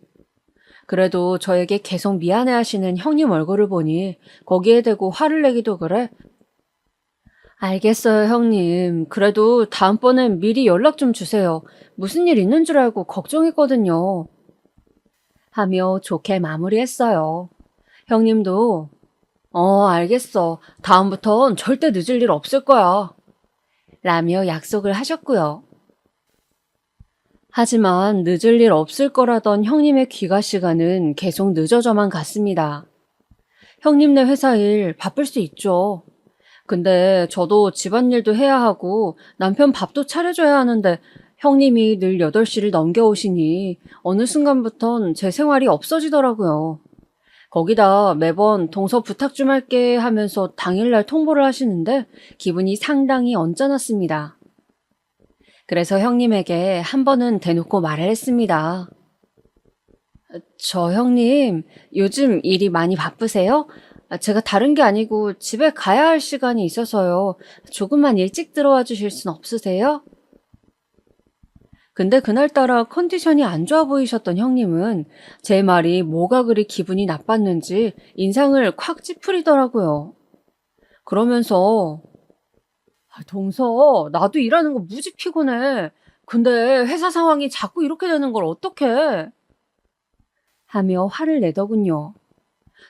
그래도 저에게 계속 미안해하시는 형님 얼굴을 보니 거기에 대고 화를 내기도 그래. 알겠어요, 형님. 그래도 다음번엔 미리 연락 좀 주세요. 무슨 일 있는 줄 알고 걱정했거든요. 하며 좋게 마무리했어요. 형님도 알겠어. 다음부턴 절대 늦을 일 없을 거야. 라며 약속을 하셨고요. 하지만 늦을 일 없을 거라던 형님의 귀가 시간은 계속 늦어져만 갔습니다. 형님네 회사 일 바쁠 수 있죠. 근데 저도 집안일도 해야 하고 남편 밥도 차려줘야 하는데 형님이 늘 8시를 넘겨오시니 어느 순간부턴 제 생활이 없어지더라고요. 거기다 매번 동서 부탁 좀 할게 하면서 당일날 통보를 하시는데 기분이 상당히 언짢았습니다. 그래서 형님에게 한 번은 대놓고 말을 했습니다. 저 형님, 요즘 일이 많이 바쁘세요? 제가 다른 게 아니고 집에 가야 할 시간이 있어서요. 조금만 일찍 들어와 주실 순 없으세요? 근데 그날따라 컨디션이 안 좋아 보이셨던 형님은 제 말이 뭐가 그리 기분이 나빴는지 인상을 콱 찌푸리더라고요. 그러면서 동서, 나도 일하는 거 무지 피곤해. 근데 회사 상황이 자꾸 이렇게 되는 걸 어떡해? 하며 화를 내더군요.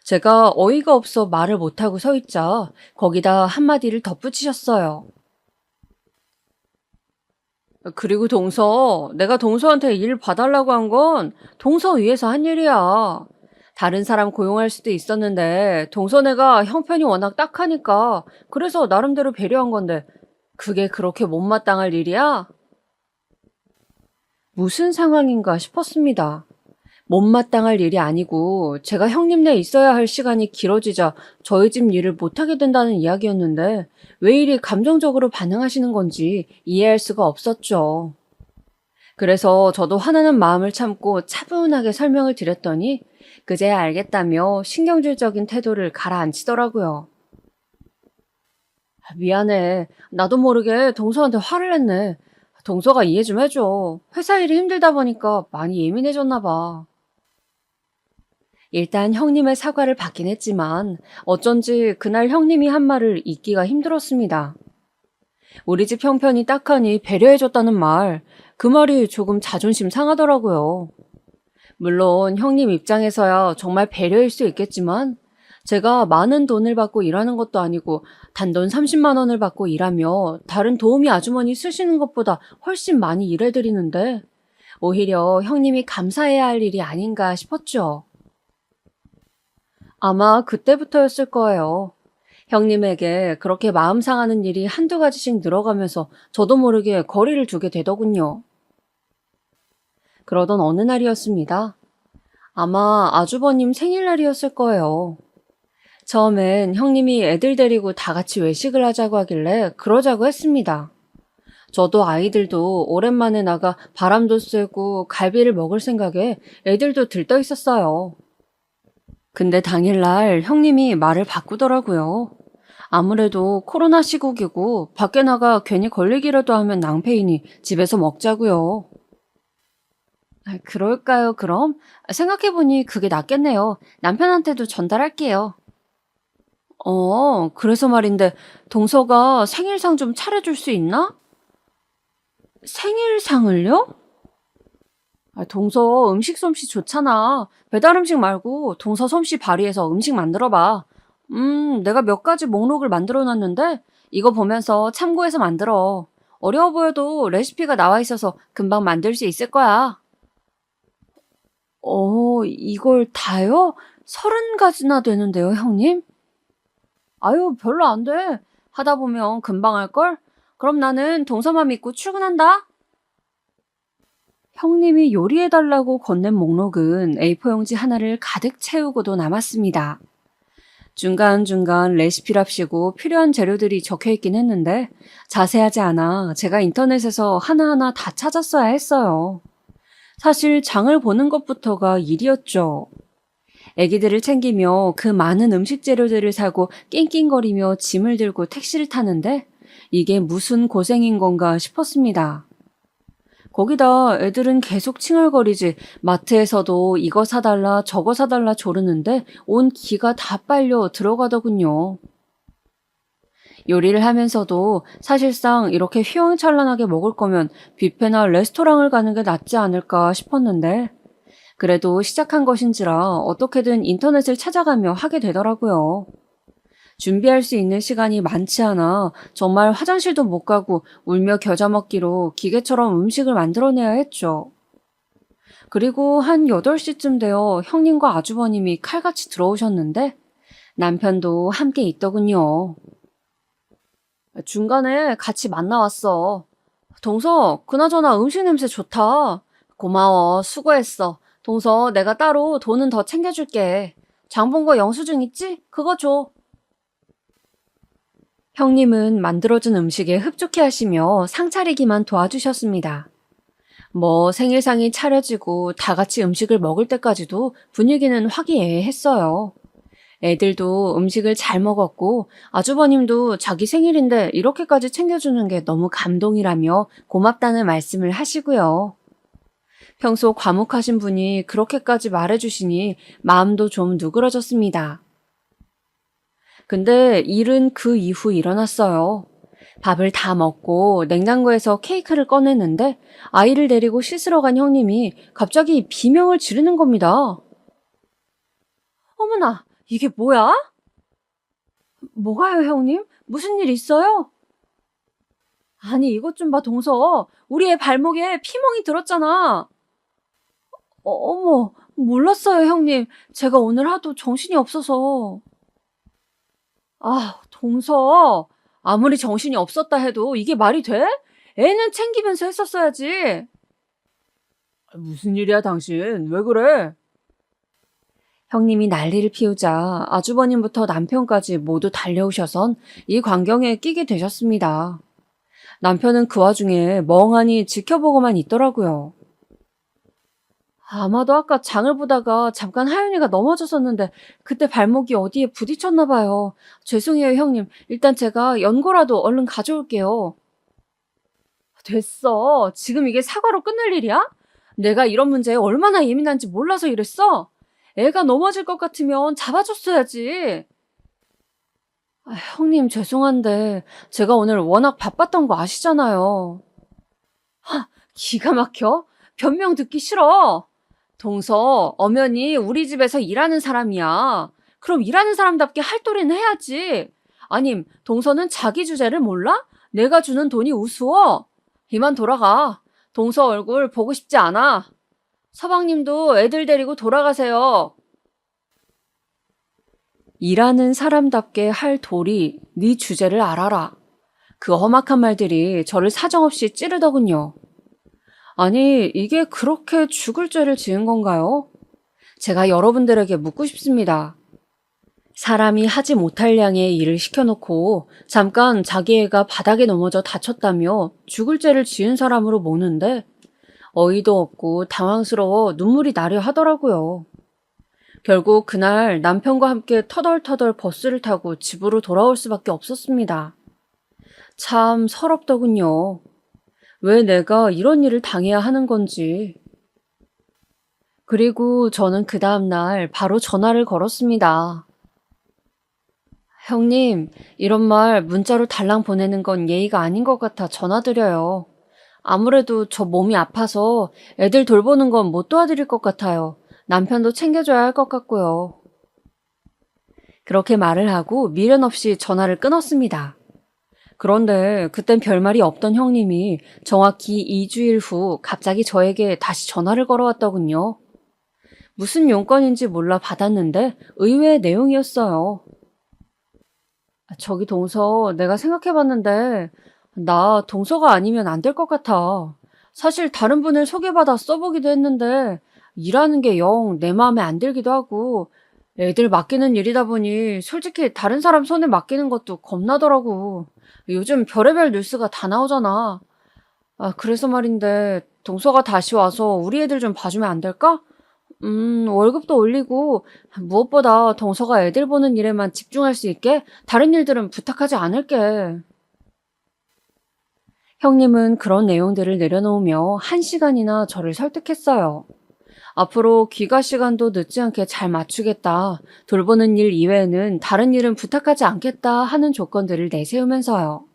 제가 어이가 없어 말을 못하고 서 있자 거기다 한마디를 덧붙이셨어요. 그리고 동서, 내가 동서한테 일 봐달라고 한 건 동서 위해서 한 일이야. 다른 사람 고용할 수도 있었는데 동서네가 형편이 워낙 딱하니까 그래서 나름대로 배려한 건데 그게 그렇게 못마땅할 일이야? 무슨 상황인가 싶었습니다. 못마땅할 일이 아니고 제가 형님네 있어야 할 시간이 길어지자 저희 집 일을 못하게 된다는 이야기였는데 왜 이리 감정적으로 반응하시는 건지 이해할 수가 없었죠. 그래서 저도 화나는 마음을 참고 차분하게 설명을 드렸더니 그제야 알겠다며 신경질적인 태도를 가라앉히더라고요. 미안해. 나도 모르게 동서한테 화를 냈네. 동서가 이해 좀 해줘. 회사 일이 힘들다 보니까 많이 예민해졌나 봐. 일단 형님의 사과를 받긴 했지만 어쩐지 그날 형님이 한 말을 잊기가 힘들었습니다. 우리 집 형편이 딱하니 배려해줬다는 말, 그 말이 조금 자존심 상하더라고요. 물론 형님 입장에서야 정말 배려일 수 있겠지만 제가 많은 돈을 받고 일하는 것도 아니고 단돈 30만 원을 받고 일하며 다른 도우미 아주머니 쓰시는 것보다 훨씬 많이 일해드리는데 오히려 형님이 감사해야 할 일이 아닌가 싶었죠. 아마 그때부터였을 거예요. 형님에게 그렇게 마음 상하는 일이 한두 가지씩 늘어가면서 저도 모르게 거리를 두게 되더군요. 그러던 어느 날이었습니다. 아마 아주버님 생일날이었을 거예요. 처음엔 형님이 애들 데리고 다 같이 외식을 하자고 하길래 그러자고 했습니다. 저도 아이들도 오랜만에 나가 바람도 쐬고 갈비를 먹을 생각에 애들도 들떠 있었어요. 근데 당일날 형님이 말을 바꾸더라고요. 아무래도 코로나 시국이고 밖에 나가 괜히 걸리기라도 하면 낭패이니 집에서 먹자고요. 그럴까요, 그럼? 생각해보니 그게 낫겠네요. 남편한테도 전달할게요. 그래서 말인데, 동서가 생일상 좀 차려줄 수 있나? 생일상을요? 동서 음식 솜씨 좋잖아. 배달 음식 말고 동서 솜씨 발휘해서 음식 만들어봐. 내가 몇 가지 목록을 만들어 놨는데, 이거 보면서 참고해서 만들어. 어려워 보여도 레시피가 나와 있어서 금방 만들 수 있을 거야. 이걸 다요? 30가지나 되는데요, 형님? 아유, 별로 안 돼. 하다 보면 금방 할걸? 그럼 나는 동서만 믿고 출근한다. 형님이 요리해달라고 건넨 목록은 A4 용지 하나를 가득 채우고도 남았습니다. 중간중간 레시피랍시고 필요한 재료들이 적혀 있긴 했는데 자세하지 않아 제가 인터넷에서 하나하나 다 찾았어야 했어요. 사실 장을 보는 것부터가 일이었죠. 애기들을 챙기며 그 많은 음식 재료들을 사고 낑낑거리며 짐을 들고 택시를 타는데 이게 무슨 고생인 건가 싶었습니다. 거기다 애들은 계속 칭얼거리지 마트에서도 이거 사달라 저거 사달라 조르는데 온 기가 다 빨려 들어가더군요. 요리를 하면서도 사실상 이렇게 휘황찬란하게 먹을 거면 뷔페나 레스토랑을 가는 게 낫지 않을까 싶었는데 그래도 시작한 것인지라 어떻게든 인터넷을 찾아가며 하게 되더라고요. 준비할 수 있는 시간이 많지 않아 정말 화장실도 못 가고 울며 겨자 먹기로 기계처럼 음식을 만들어내야 했죠. 그리고 한 8시쯤 되어 형님과 아주버님이 칼같이 들어오셨는데 남편도 함께 있더군요. 중간에 같이 만나왔어. 동서, 그나저나 음식 냄새 좋다. 고마워, 수고했어. 동서, 내가 따로 돈은 더 챙겨줄게. 장 본 거 영수증 있지? 그거 줘. 형님은 만들어준 음식에 흡족해 하시며 상 차리기만 도와주셨습니다. 생일상이 차려지고 다 같이 음식을 먹을 때까지도 분위기는 화기애애했어요. 애들도 음식을 잘 먹었고 아주버님도 자기 생일인데 이렇게까지 챙겨주는 게 너무 감동이라며 고맙다는 말씀을 하시고요. 평소 과묵하신 분이 그렇게까지 말해주시니 마음도 좀 누그러졌습니다. 근데 일은 그 이후 일어났어요. 밥을 다 먹고 냉장고에서 케이크를 꺼냈는데 아이를 데리고 씻으러 간 형님이 갑자기 비명을 지르는 겁니다. 어머나, 이게 뭐야? 뭐가요, 형님? 무슨 일 있어요? 아니, 이것 좀 봐, 동서. 우리 애 발목에 피멍이 들었잖아. 어머, 몰랐어요, 형님. 제가 오늘 하도 정신이 없어서. 동서. 아무리 정신이 없었다 해도 이게 말이 돼? 애는 챙기면서 했었어야지. 무슨 일이야, 당신? 왜 그래? 형님이 난리를 피우자 아주버님부터 남편까지 모두 달려오셔선 이 광경에 끼게 되셨습니다. 남편은 그 와중에 멍하니 지켜보고만 있더라고요. 아마도 아까 장을 보다가 잠깐 하윤이가 넘어졌었는데 그때 발목이 어디에 부딪혔나 봐요. 죄송해요, 형님. 일단 제가 연고라도 얼른 가져올게요. 됐어. 지금 이게 사과로 끝날 일이야? 내가 이런 문제에 얼마나 예민한지 몰라서 이랬어? 애가 넘어질 것 같으면 잡아줬어야지. 형님, 죄송한데 제가 오늘 워낙 바빴던 거 아시잖아요. 기가 막혀? 변명 듣기 싫어. 동서, 엄연히 우리 집에서 일하는 사람이야. 그럼 일하는 사람답게 할 도리는 해야지. 아님, 동서는 자기 주제를 몰라? 내가 주는 돈이 우스워? 이만 돌아가. 동서 얼굴 보고 싶지 않아. 서방님도 애들 데리고 돌아가세요. 일하는 사람답게 할 도리, 네 주제를 알아라. 그 험악한 말들이 저를 사정없이 찌르더군요. 아니, 이게 그렇게 죽을 죄를 지은 건가요? 제가 여러분들에게 묻고 싶습니다. 사람이 하지 못할 양의 일을 시켜놓고 잠깐 자기 애가 바닥에 넘어져 다쳤다며 죽을 죄를 지은 사람으로 모는데 어이도 없고 당황스러워 눈물이 나려 하더라고요. 결국 그날 남편과 함께 터덜터덜 버스를 타고 집으로 돌아올 수밖에 없었습니다. 참 서럽더군요. 왜 내가 이런 일을 당해야 하는 건지. 그리고 저는 그 다음날 바로 전화를 걸었습니다. 형님, 이런 말 문자로 달랑 보내는 건 예의가 아닌 것 같아 전화드려요. 아무래도 저 몸이 아파서 애들 돌보는 건 못 도와드릴 것 같아요. 남편도 챙겨줘야 할 것 같고요. 그렇게 말을 하고 미련 없이 전화를 끊었습니다. 그런데 그땐 별말이 없던 형님이 정확히 2주일 후 갑자기 저에게 다시 전화를 걸어왔더군요. 무슨 용건인지 몰라 받았는데 의외의 내용이었어요. 저기 동서, 내가 생각해봤는데 나 동서가 아니면 안 될 것 같아. 사실 다른 분을 소개받아 써보기도 했는데 일하는 게 영 내 마음에 안 들기도 하고 애들 맡기는 일이다 보니 솔직히 다른 사람 손에 맡기는 것도 겁나더라고. 요즘 별의별 뉴스가 다 나오잖아. 그래서 말인데 동서가 다시 와서 우리 애들 좀 봐주면 안 될까? 월급도 올리고 무엇보다 동서가 애들 보는 일에만 집중할 수 있게 다른 일들은 부탁하지 않을게. 형님은 그런 내용들을 내려놓으며 1시간이나 저를 설득했어요. 앞으로 귀가 시간도 늦지 않게 잘 맞추겠다. 돌보는 일 이외에는 다른 일은 부탁하지 않겠다 하는 조건들을 내세우면서요.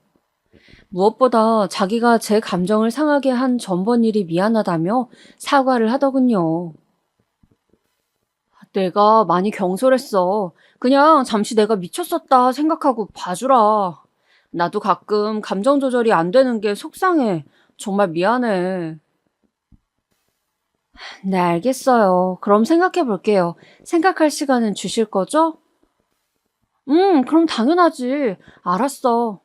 무엇보다 자기가 제 감정을 상하게 한 전번 일이 미안하다며 사과를 하더군요. 내가 많이 경솔했어. 그냥 잠시 내가 미쳤었다 생각하고 봐주라. 나도 가끔 감정 조절이 안 되는 게 속상해. 정말 미안해. 네, 알겠어요. 그럼 생각해 볼게요. 생각할 시간은 주실 거죠? 그럼 당연하지. 알았어.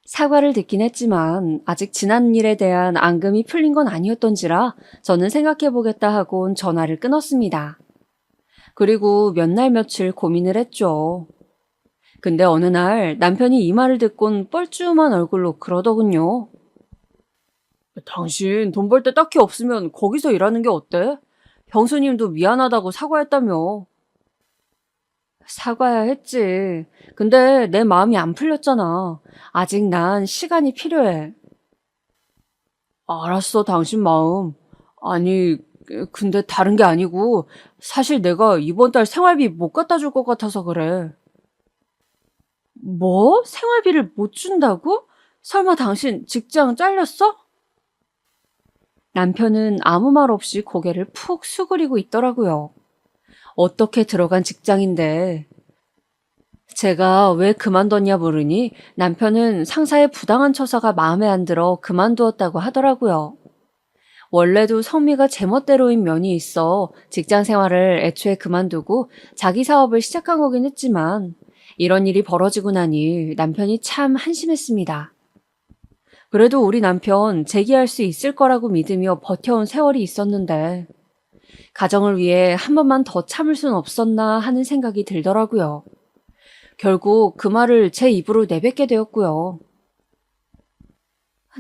사과를 듣긴 했지만 아직 지난 일에 대한 앙금이 풀린 건 아니었던지라 저는 생각해 보겠다 하곤 전화를 끊었습니다. 그리고 몇 날 며칠 고민을 했죠. 근데 어느 날 남편이 이 말을 듣곤 뻘쭘한 얼굴로 그러더군요. 당신 돈 벌 때 딱히 없으면 거기서 일하는 게 어때? 형수님도 미안하다고 사과했다며. 사과야 했지. 근데 내 마음이 안 풀렸잖아. 아직 난 시간이 필요해. 알았어, 당신 마음. 아니, 근데 다른 게 아니고 사실 내가 이번 달 생활비 못 갖다 줄 것 같아서 그래. 뭐? 생활비를 못 준다고? 설마 당신 직장 잘렸어? 남편은 아무 말 없이 고개를 푹 수그리고 있더라고요. 어떻게 들어간 직장인데. 제가 왜 그만뒀냐 물으니 남편은 상사의 부당한 처사가 마음에 안 들어 그만두었다고 하더라고요. 원래도 성미가 제멋대로인 면이 있어 직장 생활을 애초에 그만두고 자기 사업을 시작한 거긴 했지만 이런 일이 벌어지고 나니 남편이 참 한심했습니다. 그래도 우리 남편 재기할 수 있을 거라고 믿으며 버텨온 세월이 있었는데 가정을 위해 한 번만 더 참을 순 없었나 하는 생각이 들더라고요. 결국 그 말을 제 입으로 내뱉게 되었고요.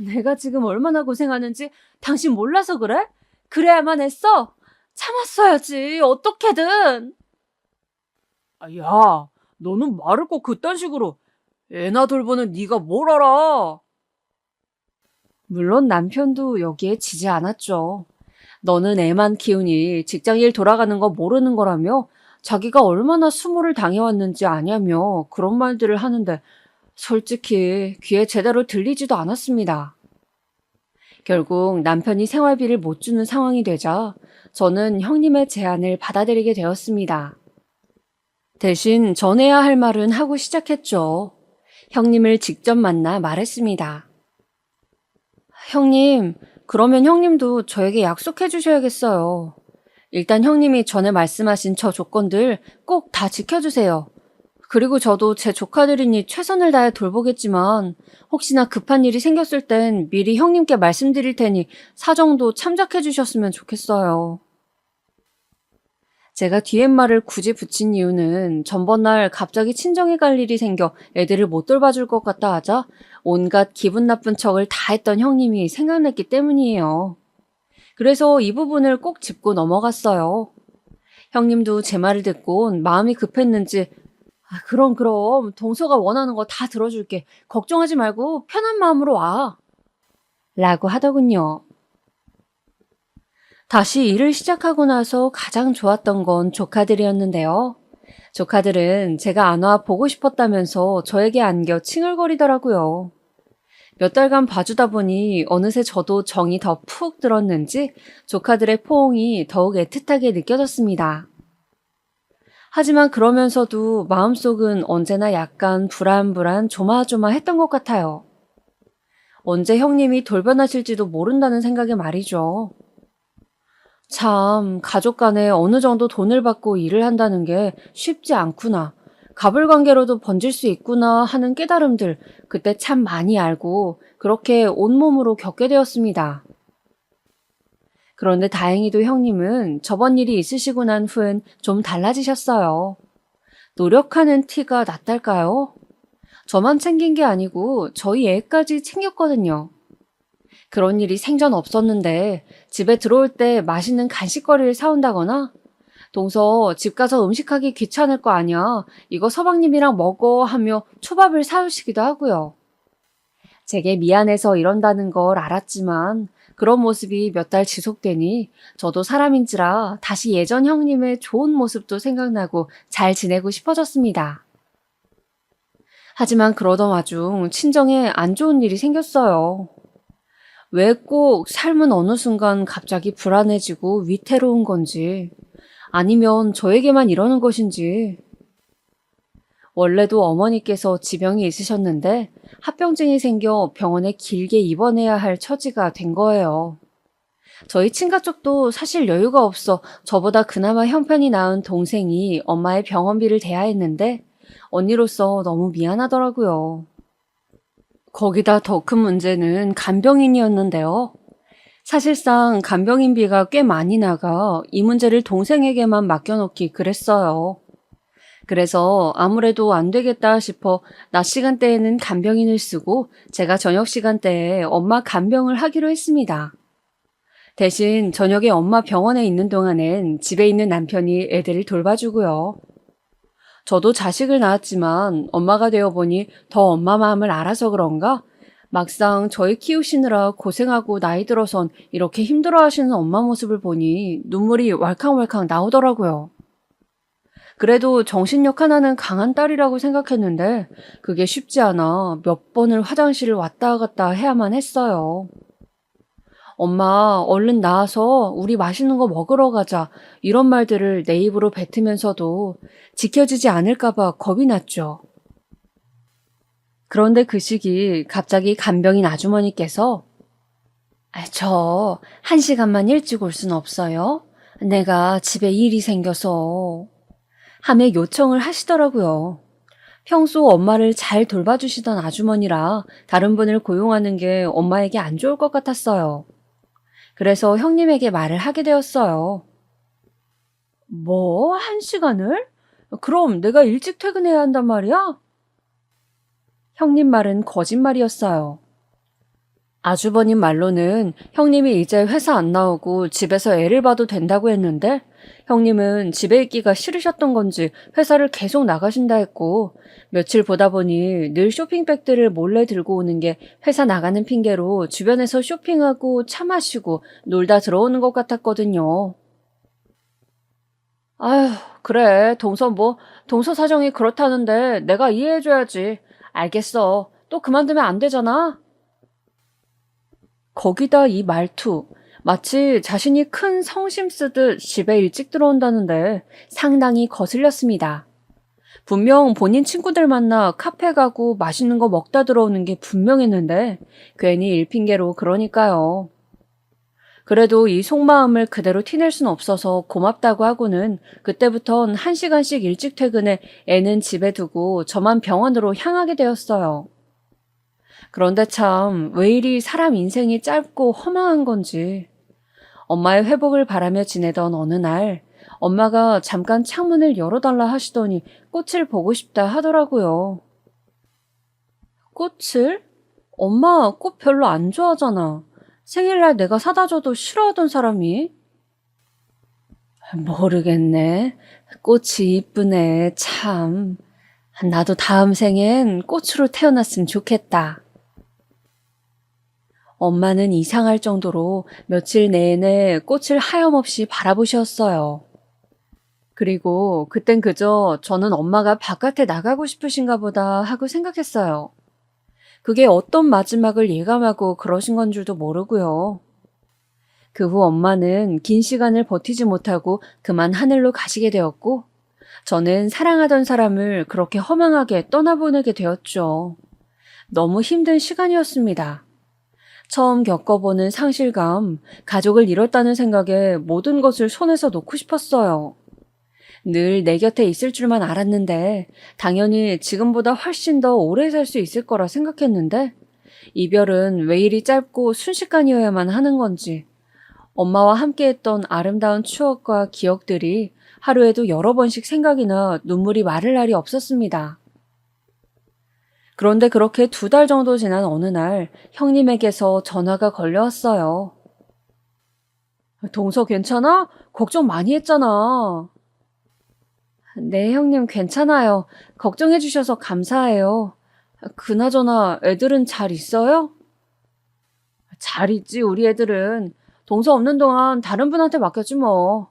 내가 지금 얼마나 고생하는지 당신 몰라서 그래? 그래야만 했어? 참았어야지, 어떻게든. 야, 너는 말을 꼭 그딴 식으로. 애나 돌보는 네가 뭘 알아? 물론 남편도 여기에 지지 않았죠. 너는 애만 키우니 직장일 돌아가는 거 모르는 거라며 자기가 얼마나 수모를 당해왔는지 아냐며 그런 말들을 하는데 솔직히 귀에 제대로 들리지도 않았습니다. 결국 남편이 생활비를 못 주는 상황이 되자 저는 형님의 제안을 받아들이게 되었습니다. 대신 전해야 할 말은 하고 시작했죠. 형님을 직접 만나 말했습니다. 형님, 그러면 형님도 저에게 약속해 주셔야겠어요. 일단 형님이 전에 말씀하신 저 조건들 꼭 다 지켜주세요. 그리고 저도 제 조카들이니 최선을 다해 돌보겠지만 혹시나 급한 일이 생겼을 땐 미리 형님께 말씀드릴 테니 사정도 참작해 주셨으면 좋겠어요. 제가 뒤에말을 굳이 붙인 이유는 전번날 갑자기 친정에 갈 일이 생겨 애들을 못 돌봐줄 것 같다 하자 온갖 기분 나쁜 척을 다 했던 형님이 생각났기 때문이에요. 그래서 이 부분을 꼭 짚고 넘어갔어요. 형님도 제 말을 듣고 마음이 급했는지 그럼 동서가 원하는 거 다 들어줄게. 걱정하지 말고 편한 마음으로 와. 라고 하더군요. 다시 일을 시작하고 나서 가장 좋았던 건 조카들이었는데요. 조카들은 제가 안 와 보고 싶었다면서 저에게 안겨 칭얼거리더라고요. 몇 달간 봐주다 보니 어느새 저도 정이 더 푹 들었는지 조카들의 포옹이 더욱 애틋하게 느껴졌습니다. 하지만 그러면서도 마음속은 언제나 약간 불안불안 조마조마했던 것 같아요. 언제 형님이 돌변하실지도 모른다는 생각에 말이죠. 참, 가족 간에 어느 정도 돈을 받고 일을 한다는 게 쉽지 않구나. 가불관계로도 번질 수 있구나 하는 깨달음들 그때 참 많이 알고 그렇게 온몸으로 겪게 되었습니다. 그런데 다행히도 형님은 저번 일이 있으시고 난 후엔 좀 달라지셨어요. 노력하는 티가 났달까요? 저만 챙긴 게 아니고 저희 애까지 챙겼거든요. 그런 일이 생전 없었는데 집에 들어올 때 맛있는 간식거리를 사온다거나 동서 집 가서 음식하기 귀찮을 거 아니야. 이거 서방님이랑 먹어 하며 초밥을 사오시기도 하고요. 제게 미안해서 이런다는 걸 알았지만 그런 모습이 몇 달 지속되니 저도 사람인지라 다시 예전 형님의 좋은 모습도 생각나고 잘 지내고 싶어졌습니다. 하지만 그러던 와중 친정에 안 좋은 일이 생겼어요. 왜 꼭 삶은 어느 순간 갑자기 불안해지고 위태로운 건지 아니면 저에게만 이러는 것인지. 원래도 어머니께서 지병이 있으셨는데 합병증이 생겨 병원에 길게 입원해야 할 처지가 된 거예요. 저희 친가 쪽도 사실 여유가 없어 저보다 그나마 형편이 나은 동생이 엄마의 병원비를 대야 했는데 언니로서 너무 미안하더라고요. 거기다 더 큰 문제는 간병인이었는데요. 사실상 간병인비가 꽤 많이 나가 이 문제를 동생에게만 맡겨놓기 그랬어요. 그래서 아무래도 안 되겠다 싶어 낮 시간대에는 간병인을 쓰고 제가 저녁 시간대에 엄마 간병을 하기로 했습니다. 대신 저녁에 엄마 병원에 있는 동안엔 집에 있는 남편이 애들을 돌봐주고요. 저도 자식을 낳았지만 엄마가 되어보니 더 엄마 마음을 알아서 그런가? 막상 저희 키우시느라 고생하고 나이 들어선 이렇게 힘들어하시는 엄마 모습을 보니 눈물이 왈캉왈캉 나오더라고요. 그래도 정신력 하나는 강한 딸이라고 생각했는데 그게 쉽지 않아 몇 번을 화장실을 왔다 갔다 해야만 했어요. 엄마, 얼른 나와서 우리 맛있는 거 먹으러 가자. 이런 말들을 내 입으로 뱉으면서도 지켜지지 않을까봐 겁이 났죠. 그런데 그 시기 갑자기 간병인 아주머니께서 저 1시간만 일찍 올 순 없어요? 내가 집에 일이 생겨서 하며 요청을 하시더라고요. 평소 엄마를 잘 돌봐주시던 아주머니라 다른 분을 고용하는 게 엄마에게 안 좋을 것 같았어요. 그래서 형님에게 말을 하게 되었어요. 뭐? 1시간을? 그럼 내가 일찍 퇴근해야 한단 말이야? 형님 말은 거짓말이었어요. 아주버님 말로는 형님이 이제 회사 안 나오고 집에서 애를 봐도 된다고 했는데 형님은 집에 있기가 싫으셨던 건지 회사를 계속 나가신다 했고 며칠 보다 보니 늘 쇼핑백들을 몰래 들고 오는 게 회사 나가는 핑계로 주변에서 쇼핑하고 차 마시고 놀다 들어오는 것 같았거든요. 아휴, 그래. 동서 사정이 그렇다는데 내가 이해해줘야지. 알겠어. 또 그만두면 안 되잖아. 거기다 이 말투. 마치 자신이 큰 성심 쓰듯 집에 일찍 들어온다는데 상당히 거슬렸습니다. 분명 본인 친구들 만나 카페 가고 맛있는 거 먹다 들어오는 게 분명했는데 괜히 일핑계로 그러니까요. 그래도 이 속마음을 그대로 티낼 순 없어서 고맙다고 하고는 그때부턴 1시간씩 일찍 퇴근해 애는 집에 두고 저만 병원으로 향하게 되었어요. 그런데 참 왜 이리 사람 인생이 짧고 허망한 건지. 엄마의 회복을 바라며 지내던 어느 날 엄마가 잠깐 창문을 열어달라 하시더니 꽃을 보고 싶다 하더라고요. 꽃을? 엄마 꽃 별로 안 좋아하잖아. 생일날 내가 사다 줘도 싫어하던 사람이? 모르겠네. 꽃이 이쁘네, 참. 나도 다음 생엔 꽃으로 태어났으면 좋겠다. 엄마는 이상할 정도로 며칠 내내 꽃을 하염없이 바라보셨어요. 그리고 그땐 그저 저는 엄마가 바깥에 나가고 싶으신가 보다 하고 생각했어요. 그게 어떤 마지막을 예감하고 그러신 건 줄도 모르고요. 그 후 엄마는 긴 시간을 버티지 못하고 그만 하늘로 가시게 되었고, 저는 사랑하던 사람을 그렇게 허망하게 떠나보내게 되었죠. 너무 힘든 시간이었습니다. 처음 겪어보는 상실감, 가족을 잃었다는 생각에 모든 것을 손에서 놓고 싶었어요. 늘 내 곁에 있을 줄만 알았는데 당연히 지금보다 훨씬 더 오래 살 수 있을 거라 생각했는데 이별은 왜 이리 짧고 순식간이어야만 하는 건지 엄마와 함께했던 아름다운 추억과 기억들이 하루에도 여러 번씩 생각이 나 눈물이 마를 날이 없었습니다. 그런데 그렇게 2달 정도 지난 어느 날 형님에게서 전화가 걸려왔어요. 동서 괜찮아? 걱정 많이 했잖아. 네, 형님 괜찮아요. 걱정해 주셔서 감사해요. 그나저나 애들은 잘 있어요? 잘 있지, 우리 애들은. 동서 없는 동안 다른 분한테 맡겼지 뭐.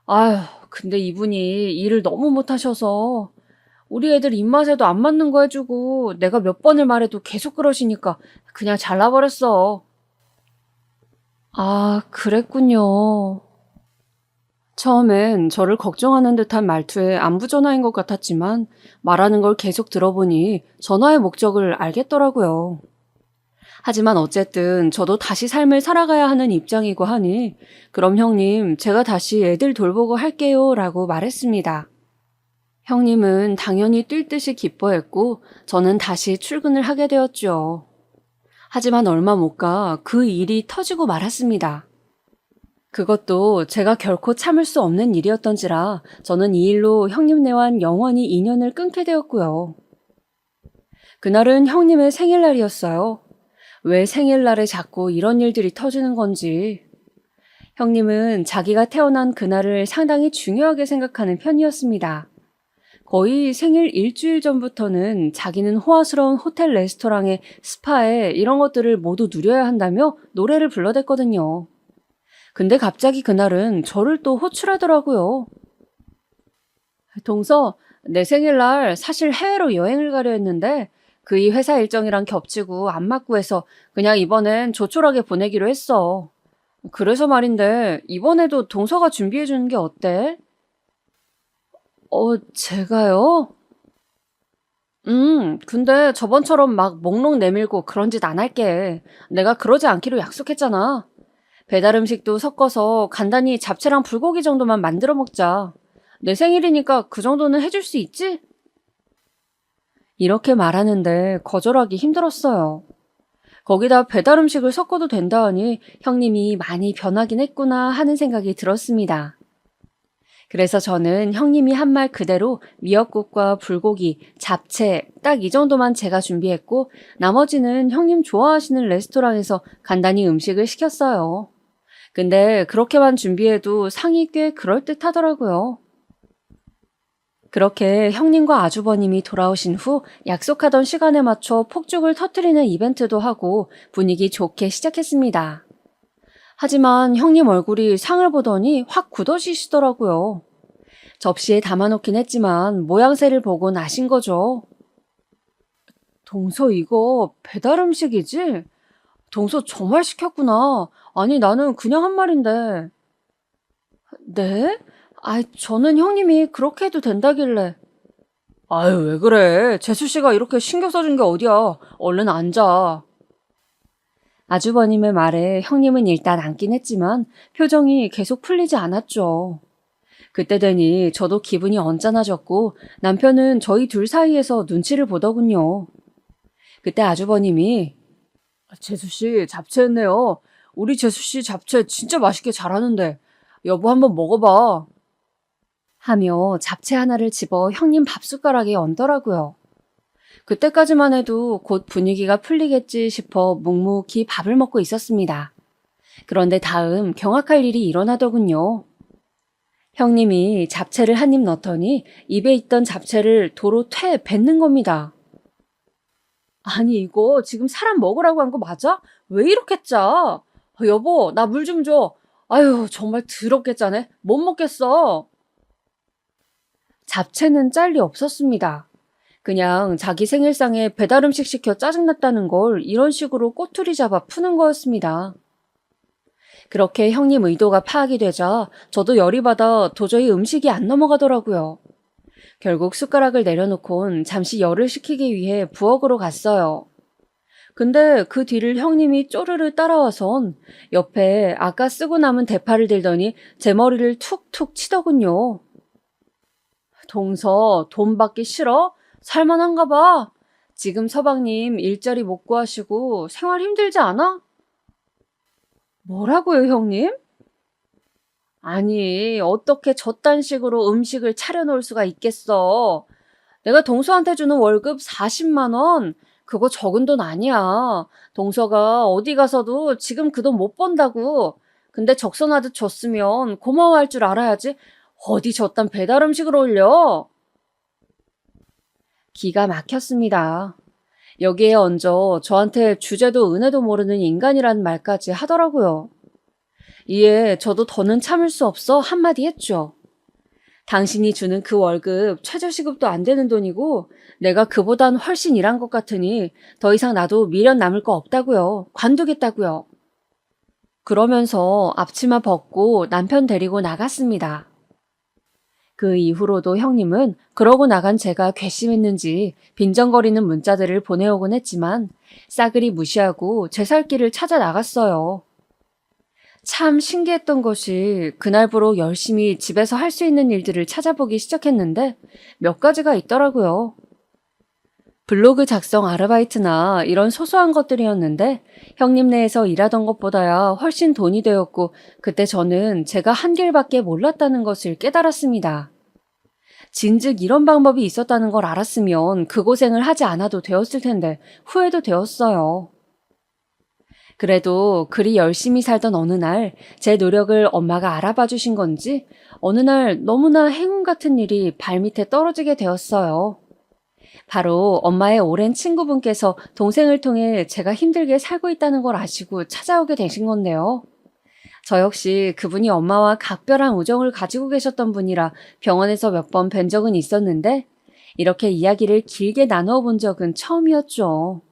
아휴, 근데 이분이 일을 너무 못하셔서 우리 애들 입맛에도 안 맞는 거 해주고 내가 몇 번을 말해도 계속 그러시니까 그냥 잘라버렸어. 아, 그랬군요. 처음엔 저를 걱정하는 듯한 말투에 안부 전화인 것 같았지만 말하는 걸 계속 들어보니 전화의 목적을 알겠더라고요. 하지만 어쨌든 저도 다시 삶을 살아가야 하는 입장이고 하니 그럼 형님 제가 다시 애들 돌보고 할게요 라고 말했습니다. 형님은 당연히 뛸 듯이 기뻐했고 저는 다시 출근을 하게 되었죠. 하지만 얼마 못 가 그 일이 터지고 말았습니다. 그것도 제가 결코 참을 수 없는 일이었던지라 저는 이 일로 형님네와 영원히 인연을 끊게 되었고요. 그날은 형님의 생일날이었어요. 왜 생일날에 자꾸 이런 일들이 터지는 건지. 형님은 자기가 태어난 그날을 상당히 중요하게 생각하는 편이었습니다. 거의 생일 일주일 전부터는 자기는 호화스러운 호텔 레스토랑에 스파에 이런 것들을 모두 누려야 한다며 노래를 불러댔거든요. 근데 갑자기 그날은 저를 또 호출하더라고요. 동서, 내 생일날 사실 해외로 여행을 가려 했는데 그이 회사 일정이랑 겹치고 안 맞고 해서 그냥 이번엔 조촐하게 보내기로 했어. 그래서 말인데 이번에도 동서가 준비해주는 게 어때? 제가요? 근데 저번처럼 막 목록 내밀고 그런 짓 안 할게. 내가 그러지 않기로 약속했잖아. 배달 음식도 섞어서 간단히 잡채랑 불고기 정도만 만들어 먹자. 내 생일이니까 그 정도는 해줄 수 있지? 이렇게 말하는데 거절하기 힘들었어요. 거기다 배달 음식을 섞어도 된다 하니 형님이 많이 변하긴 했구나 하는 생각이 들었습니다. 그래서 저는 형님이 한 말 그대로 미역국과 불고기, 잡채 딱 이 정도만 제가 준비했고 나머지는 형님 좋아하시는 레스토랑에서 간단히 음식을 시켰어요. 근데 그렇게만 준비해도 상이 꽤 그럴듯하더라고요. 그렇게 형님과 아주버님이 돌아오신 후 약속하던 시간에 맞춰 폭죽을 터뜨리는 이벤트도 하고 분위기 좋게 시작했습니다. 하지만 형님 얼굴이 상을 보더니 확 굳어지시더라고요. 접시에 담아놓긴 했지만 모양새를 보곤 아신 거죠. 동서 이거 배달 음식이지? 동서 정말 시켰구나. 아니 나는 그냥 한 말인데. 네? 저는 형님이 그렇게 해도 된다길래. 아유 왜 그래. 재수씨가 이렇게 신경 써준 게 어디야. 얼른 앉아. 아주버님의 말에 형님은 일단 앉긴 했지만 표정이 계속 풀리지 않았죠. 그때 되니 저도 기분이 언짢아졌고 남편은 저희 둘 사이에서 눈치를 보더군요. 그때 아주버님이 재수씨 잡채 했네요. 우리 재수씨 잡채 진짜 맛있게 잘하는데 여보 한번 먹어봐. 하며 잡채 하나를 집어 형님 밥숟가락에 얹더라고요. 그때까지만 해도 곧 분위기가 풀리겠지 싶어 묵묵히 밥을 먹고 있었습니다. 그런데 다음 경악할 일이 일어나더군요. 형님이 잡채를 한 입 넣더니 입에 있던 잡채를 도로 퇴 뱉는 겁니다. 아니, 이거 지금 사람 먹으라고 한 거 맞아? 왜 이렇게 짜? 여보, 나 물 좀 줘. 아유, 정말 더럽게 짜네. 못 먹겠어. 잡채는 짤 리 없었습니다. 그냥 자기 생일상에 배달 음식 시켜 짜증났다는 걸 이런 식으로 꼬투리 잡아 푸는 거였습니다. 그렇게 형님 의도가 파악이 되자 저도 열이 받아 도저히 음식이 안 넘어가더라고요. 결국 숟가락을 내려놓곤 잠시 열을 식히기 위해 부엌으로 갔어요. 근데 그 뒤를 형님이 쪼르르 따라와선 옆에 아까 쓰고 남은 대파를 들더니 제 머리를 툭툭 치더군요. 동서, 돈 받기 싫어? 살만한가 봐. 지금 서방님 일자리 못 구하시고 생활 힘들지 않아? 뭐라고요, 형님? 아니, 어떻게 저딴 식으로 음식을 차려놓을 수가 있겠어. 내가 동서한테 주는 월급 40만 원. 그거 적은 돈 아니야. 동서가 어디 가서도 지금 그 돈 못 번다고. 근데 적선하듯 줬으면 고마워할 줄 알아야지. 어디 저딴 배달 음식을 올려? 기가 막혔습니다. 여기에 얹어 저한테 주제도 은혜도 모르는 인간이라는 말까지 하더라고요. 이에 저도 더는 참을 수 없어 한마디 했죠. 당신이 주는 그 월급 최저시급도 안 되는 돈이고 내가 그보단 훨씬 일한 것 같으니 더 이상 나도 미련 남을 거 없다고요. 관두겠다고요. 그러면서 앞치마 벗고 남편 데리고 나갔습니다. 그 이후로도 형님은 그러고 나간 제가 괘씸했는지 빈정거리는 문자들을 보내오곤 했지만 싸그리 무시하고 제 살 길을 찾아 나갔어요. 참 신기했던 것이 그날부로 열심히 집에서 할 수 있는 일들을 찾아보기 시작했는데 몇 가지가 있더라고요. 블로그 작성 아르바이트나 이런 소소한 것들이었는데 형님 네에서 일하던 것보다야 훨씬 돈이 되었고 그때 저는 제가 한 길밖에 몰랐다는 것을 깨달았습니다. 진즉 이런 방법이 있었다는 걸 알았으면 그 고생을 하지 않아도 되었을 텐데 후회도 되었어요. 그래도 그리 열심히 살던 어느 날 제 노력을 엄마가 알아봐 주신 건지 어느 날 너무나 행운 같은 일이 발밑에 떨어지게 되었어요. 바로 엄마의 오랜 친구분께서 동생을 통해 제가 힘들게 살고 있다는 걸 아시고 찾아오게 되신 건데요. 저 역시 그분이 엄마와 각별한 우정을 가지고 계셨던 분이라 병원에서 몇 번 뵌 적은 있었는데 이렇게 이야기를 길게 나누어 본 적은 처음이었죠.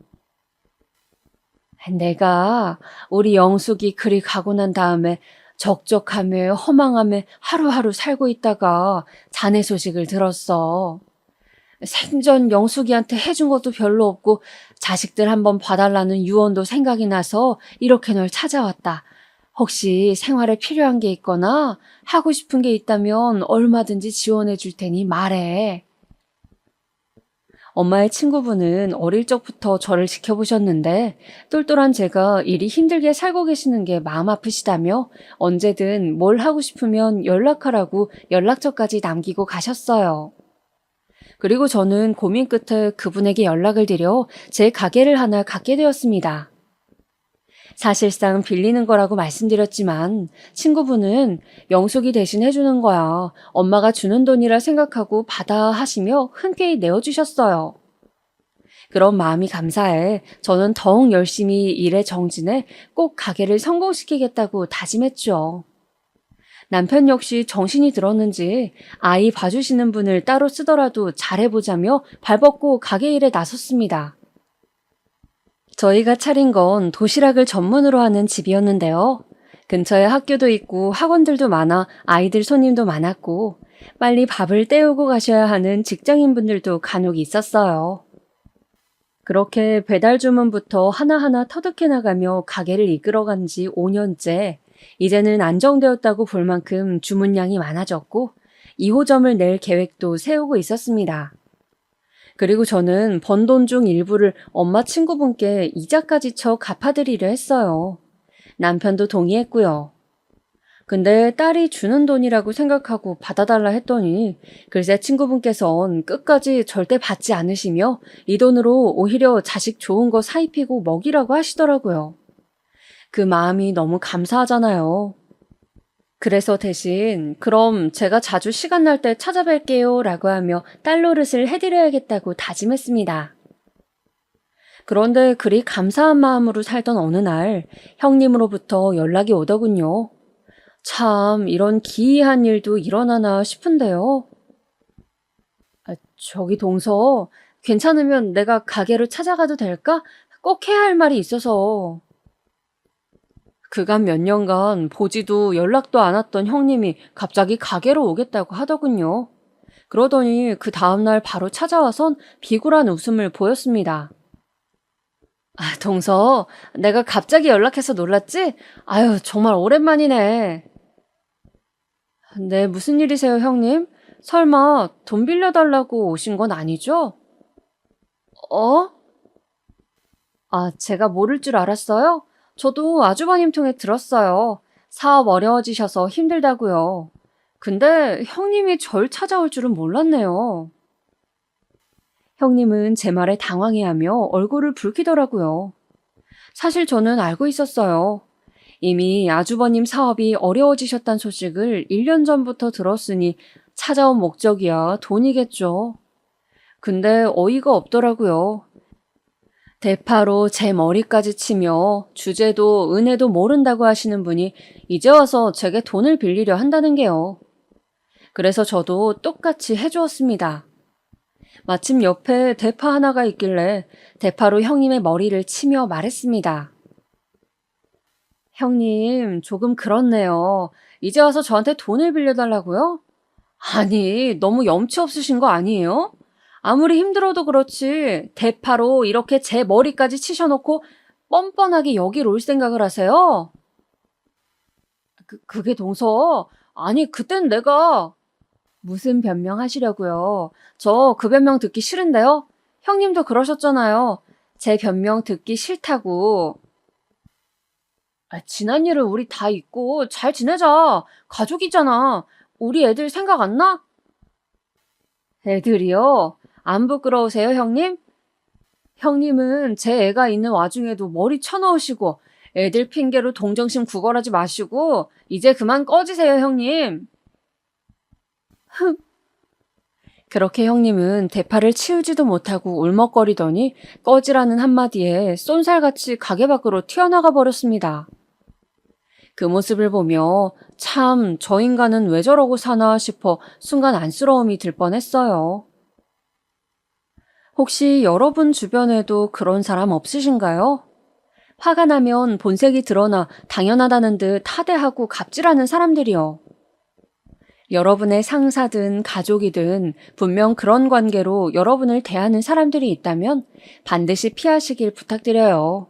내가 우리 영숙이 그리 가고 난 다음에 적적함에 허망함에 하루하루 살고 있다가 자네 소식을 들었어. 생전 영숙이한테 해준 것도 별로 없고 자식들 한번 봐달라는 유언도 생각이 나서 이렇게 널 찾아왔다. 혹시 생활에 필요한 게 있거나 하고 싶은 게 있다면 얼마든지 지원해 줄 테니 말해. 엄마의 친구분은 어릴 적부터 저를 지켜보셨는데 똘똘한 제가 일이 힘들게 살고 계시는 게 마음 아프시다며 언제든 뭘 하고 싶으면 연락하라고 연락처까지 남기고 가셨어요. 그리고 저는 고민 끝에 그분에게 연락을 드려 제 가게를 하나 갖게 되었습니다. 사실상 빌리는 거라고 말씀드렸지만 친구분은 영숙이 대신 해주는 거야. 엄마가 주는 돈이라 생각하고 받아 하시며 흔쾌히 내어주셨어요. 그런 마음이 감사해 저는 더욱 열심히 일에 정진해 꼭 가게를 성공시키겠다고 다짐했죠. 남편 역시 정신이 들었는지 아이 봐주시는 분을 따로 쓰더라도 잘해보자며 발벗고 가게 일에 나섰습니다. 저희가 차린 건 도시락을 전문으로 하는 집이었는데요. 근처에 학교도 있고 학원들도 많아 아이들 손님도 많았고 빨리 밥을 때우고 가셔야 하는 직장인분들도 간혹 있었어요. 그렇게 배달 주문부터 하나하나 터득해 나가며 가게를 이끌어간 지 5년째 이제는 안정되었다고 볼 만큼 주문량이 많아졌고 2호점을 낼 계획도 세우고 있었습니다. 그리고 저는 번 돈 중 일부를 엄마 친구분께 이자까지 쳐 갚아드리려 했어요. 남편도 동의했고요. 근데 딸이 주는 돈이라고 생각하고 받아달라 했더니 글쎄 친구분께선 끝까지 절대 받지 않으시며 이 돈으로 오히려 자식 좋은 거 사입히고 먹이라고 하시더라고요. 그 마음이 너무 감사하잖아요. 그래서 대신 그럼 제가 자주 시간 날 때 찾아뵐게요 라고 하며 딸 노릇을 해드려야겠다고 다짐했습니다. 그런데 그리 감사한 마음으로 살던 어느 날 형님으로부터 연락이 오더군요. 참, 이런 기이한 일도 일어나나 싶은데요. 저기 동서, 괜찮으면 내가 가게를 찾아가도 될까? 꼭 해야 할 말이 있어서. 그간 몇 년간 보지도 연락도 안 왔던 형님이 갑자기 가게로 오겠다고 하더군요. 그러더니 그 다음날 바로 찾아와선 비굴한 웃음을 보였습니다. 동서, 내가 갑자기 연락해서 놀랐지? 아유, 정말 오랜만이네. 네, 무슨 일이세요, 형님? 설마 돈 빌려달라고 오신 건 아니죠? 어? 제가 모를 줄 알았어요? 저도 아주버님 통해 들었어요. 사업 어려워지셔서 힘들다고요. 근데 형님이 절 찾아올 줄은 몰랐네요. 형님은 제 말에 당황해하며 얼굴을 붉히더라고요. 사실 저는 알고 있었어요. 이미 아주버님 사업이 어려워지셨다는 소식을 1년 전부터 들었으니 찾아온 목적이야 돈이겠죠. 근데 어이가 없더라고요. 대파로 제 머리까지 치며 주제도 은혜도 모른다고 하시는 분이 이제 와서 제게 돈을 빌리려 한다는 게요. 그래서 저도 똑같이 해주었습니다. 마침 옆에 대파 하나가 있길래 대파로 형님의 머리를 치며 말했습니다. 형님, 조금 그렇네요. 이제 와서 저한테 돈을 빌려달라고요? 아니, 너무 염치 없으신 거 아니에요? 아무리 힘들어도 그렇지 대파로 이렇게 제 머리까지 치셔놓고 뻔뻔하게 여길 올 생각을 하세요? 그게 동서. 아니, 그땐 내가... 무슨 변명하시려고요? 저 그 변명 듣기 싫은데요? 형님도 그러셨잖아요. 제 변명 듣기 싫다고. 지난 일은 우리 다 잊고 잘 지내자. 가족이잖아. 우리 애들 생각 안 나? 애들이요? 안 부끄러우세요, 형님? 형님은 제 애가 있는 와중에도 머리 쳐넣으시고 애들 핑계로 동정심 구걸하지 마시고 이제 그만 꺼지세요, 형님. 그렇게 형님은 대파를 치우지도 못하고 울먹거리더니 꺼지라는 한마디에 쏜살같이 가게 밖으로 튀어나가 버렸습니다. 그 모습을 보며 참 저 인간은 왜 저러고 사나 싶어 순간 안쓰러움이 들 뻔했어요. 혹시 여러분 주변에도 그런 사람 없으신가요? 화가 나면 본색이 드러나 당연하다는 듯 하대하고 갑질하는 사람들이요. 여러분의 상사든 가족이든 분명 그런 관계로 여러분을 대하는 사람들이 있다면 반드시 피하시길 부탁드려요.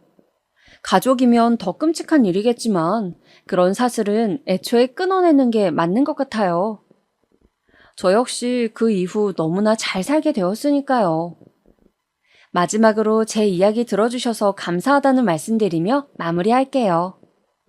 가족이면 더 끔찍한 일이겠지만 그런 사슬은 애초에 끊어내는 게 맞는 것 같아요. 저 역시 그 이후 너무나 잘 살게 되었으니까요. 마지막으로 제 이야기 들어주셔서 감사하다는 말씀드리며 마무리할게요.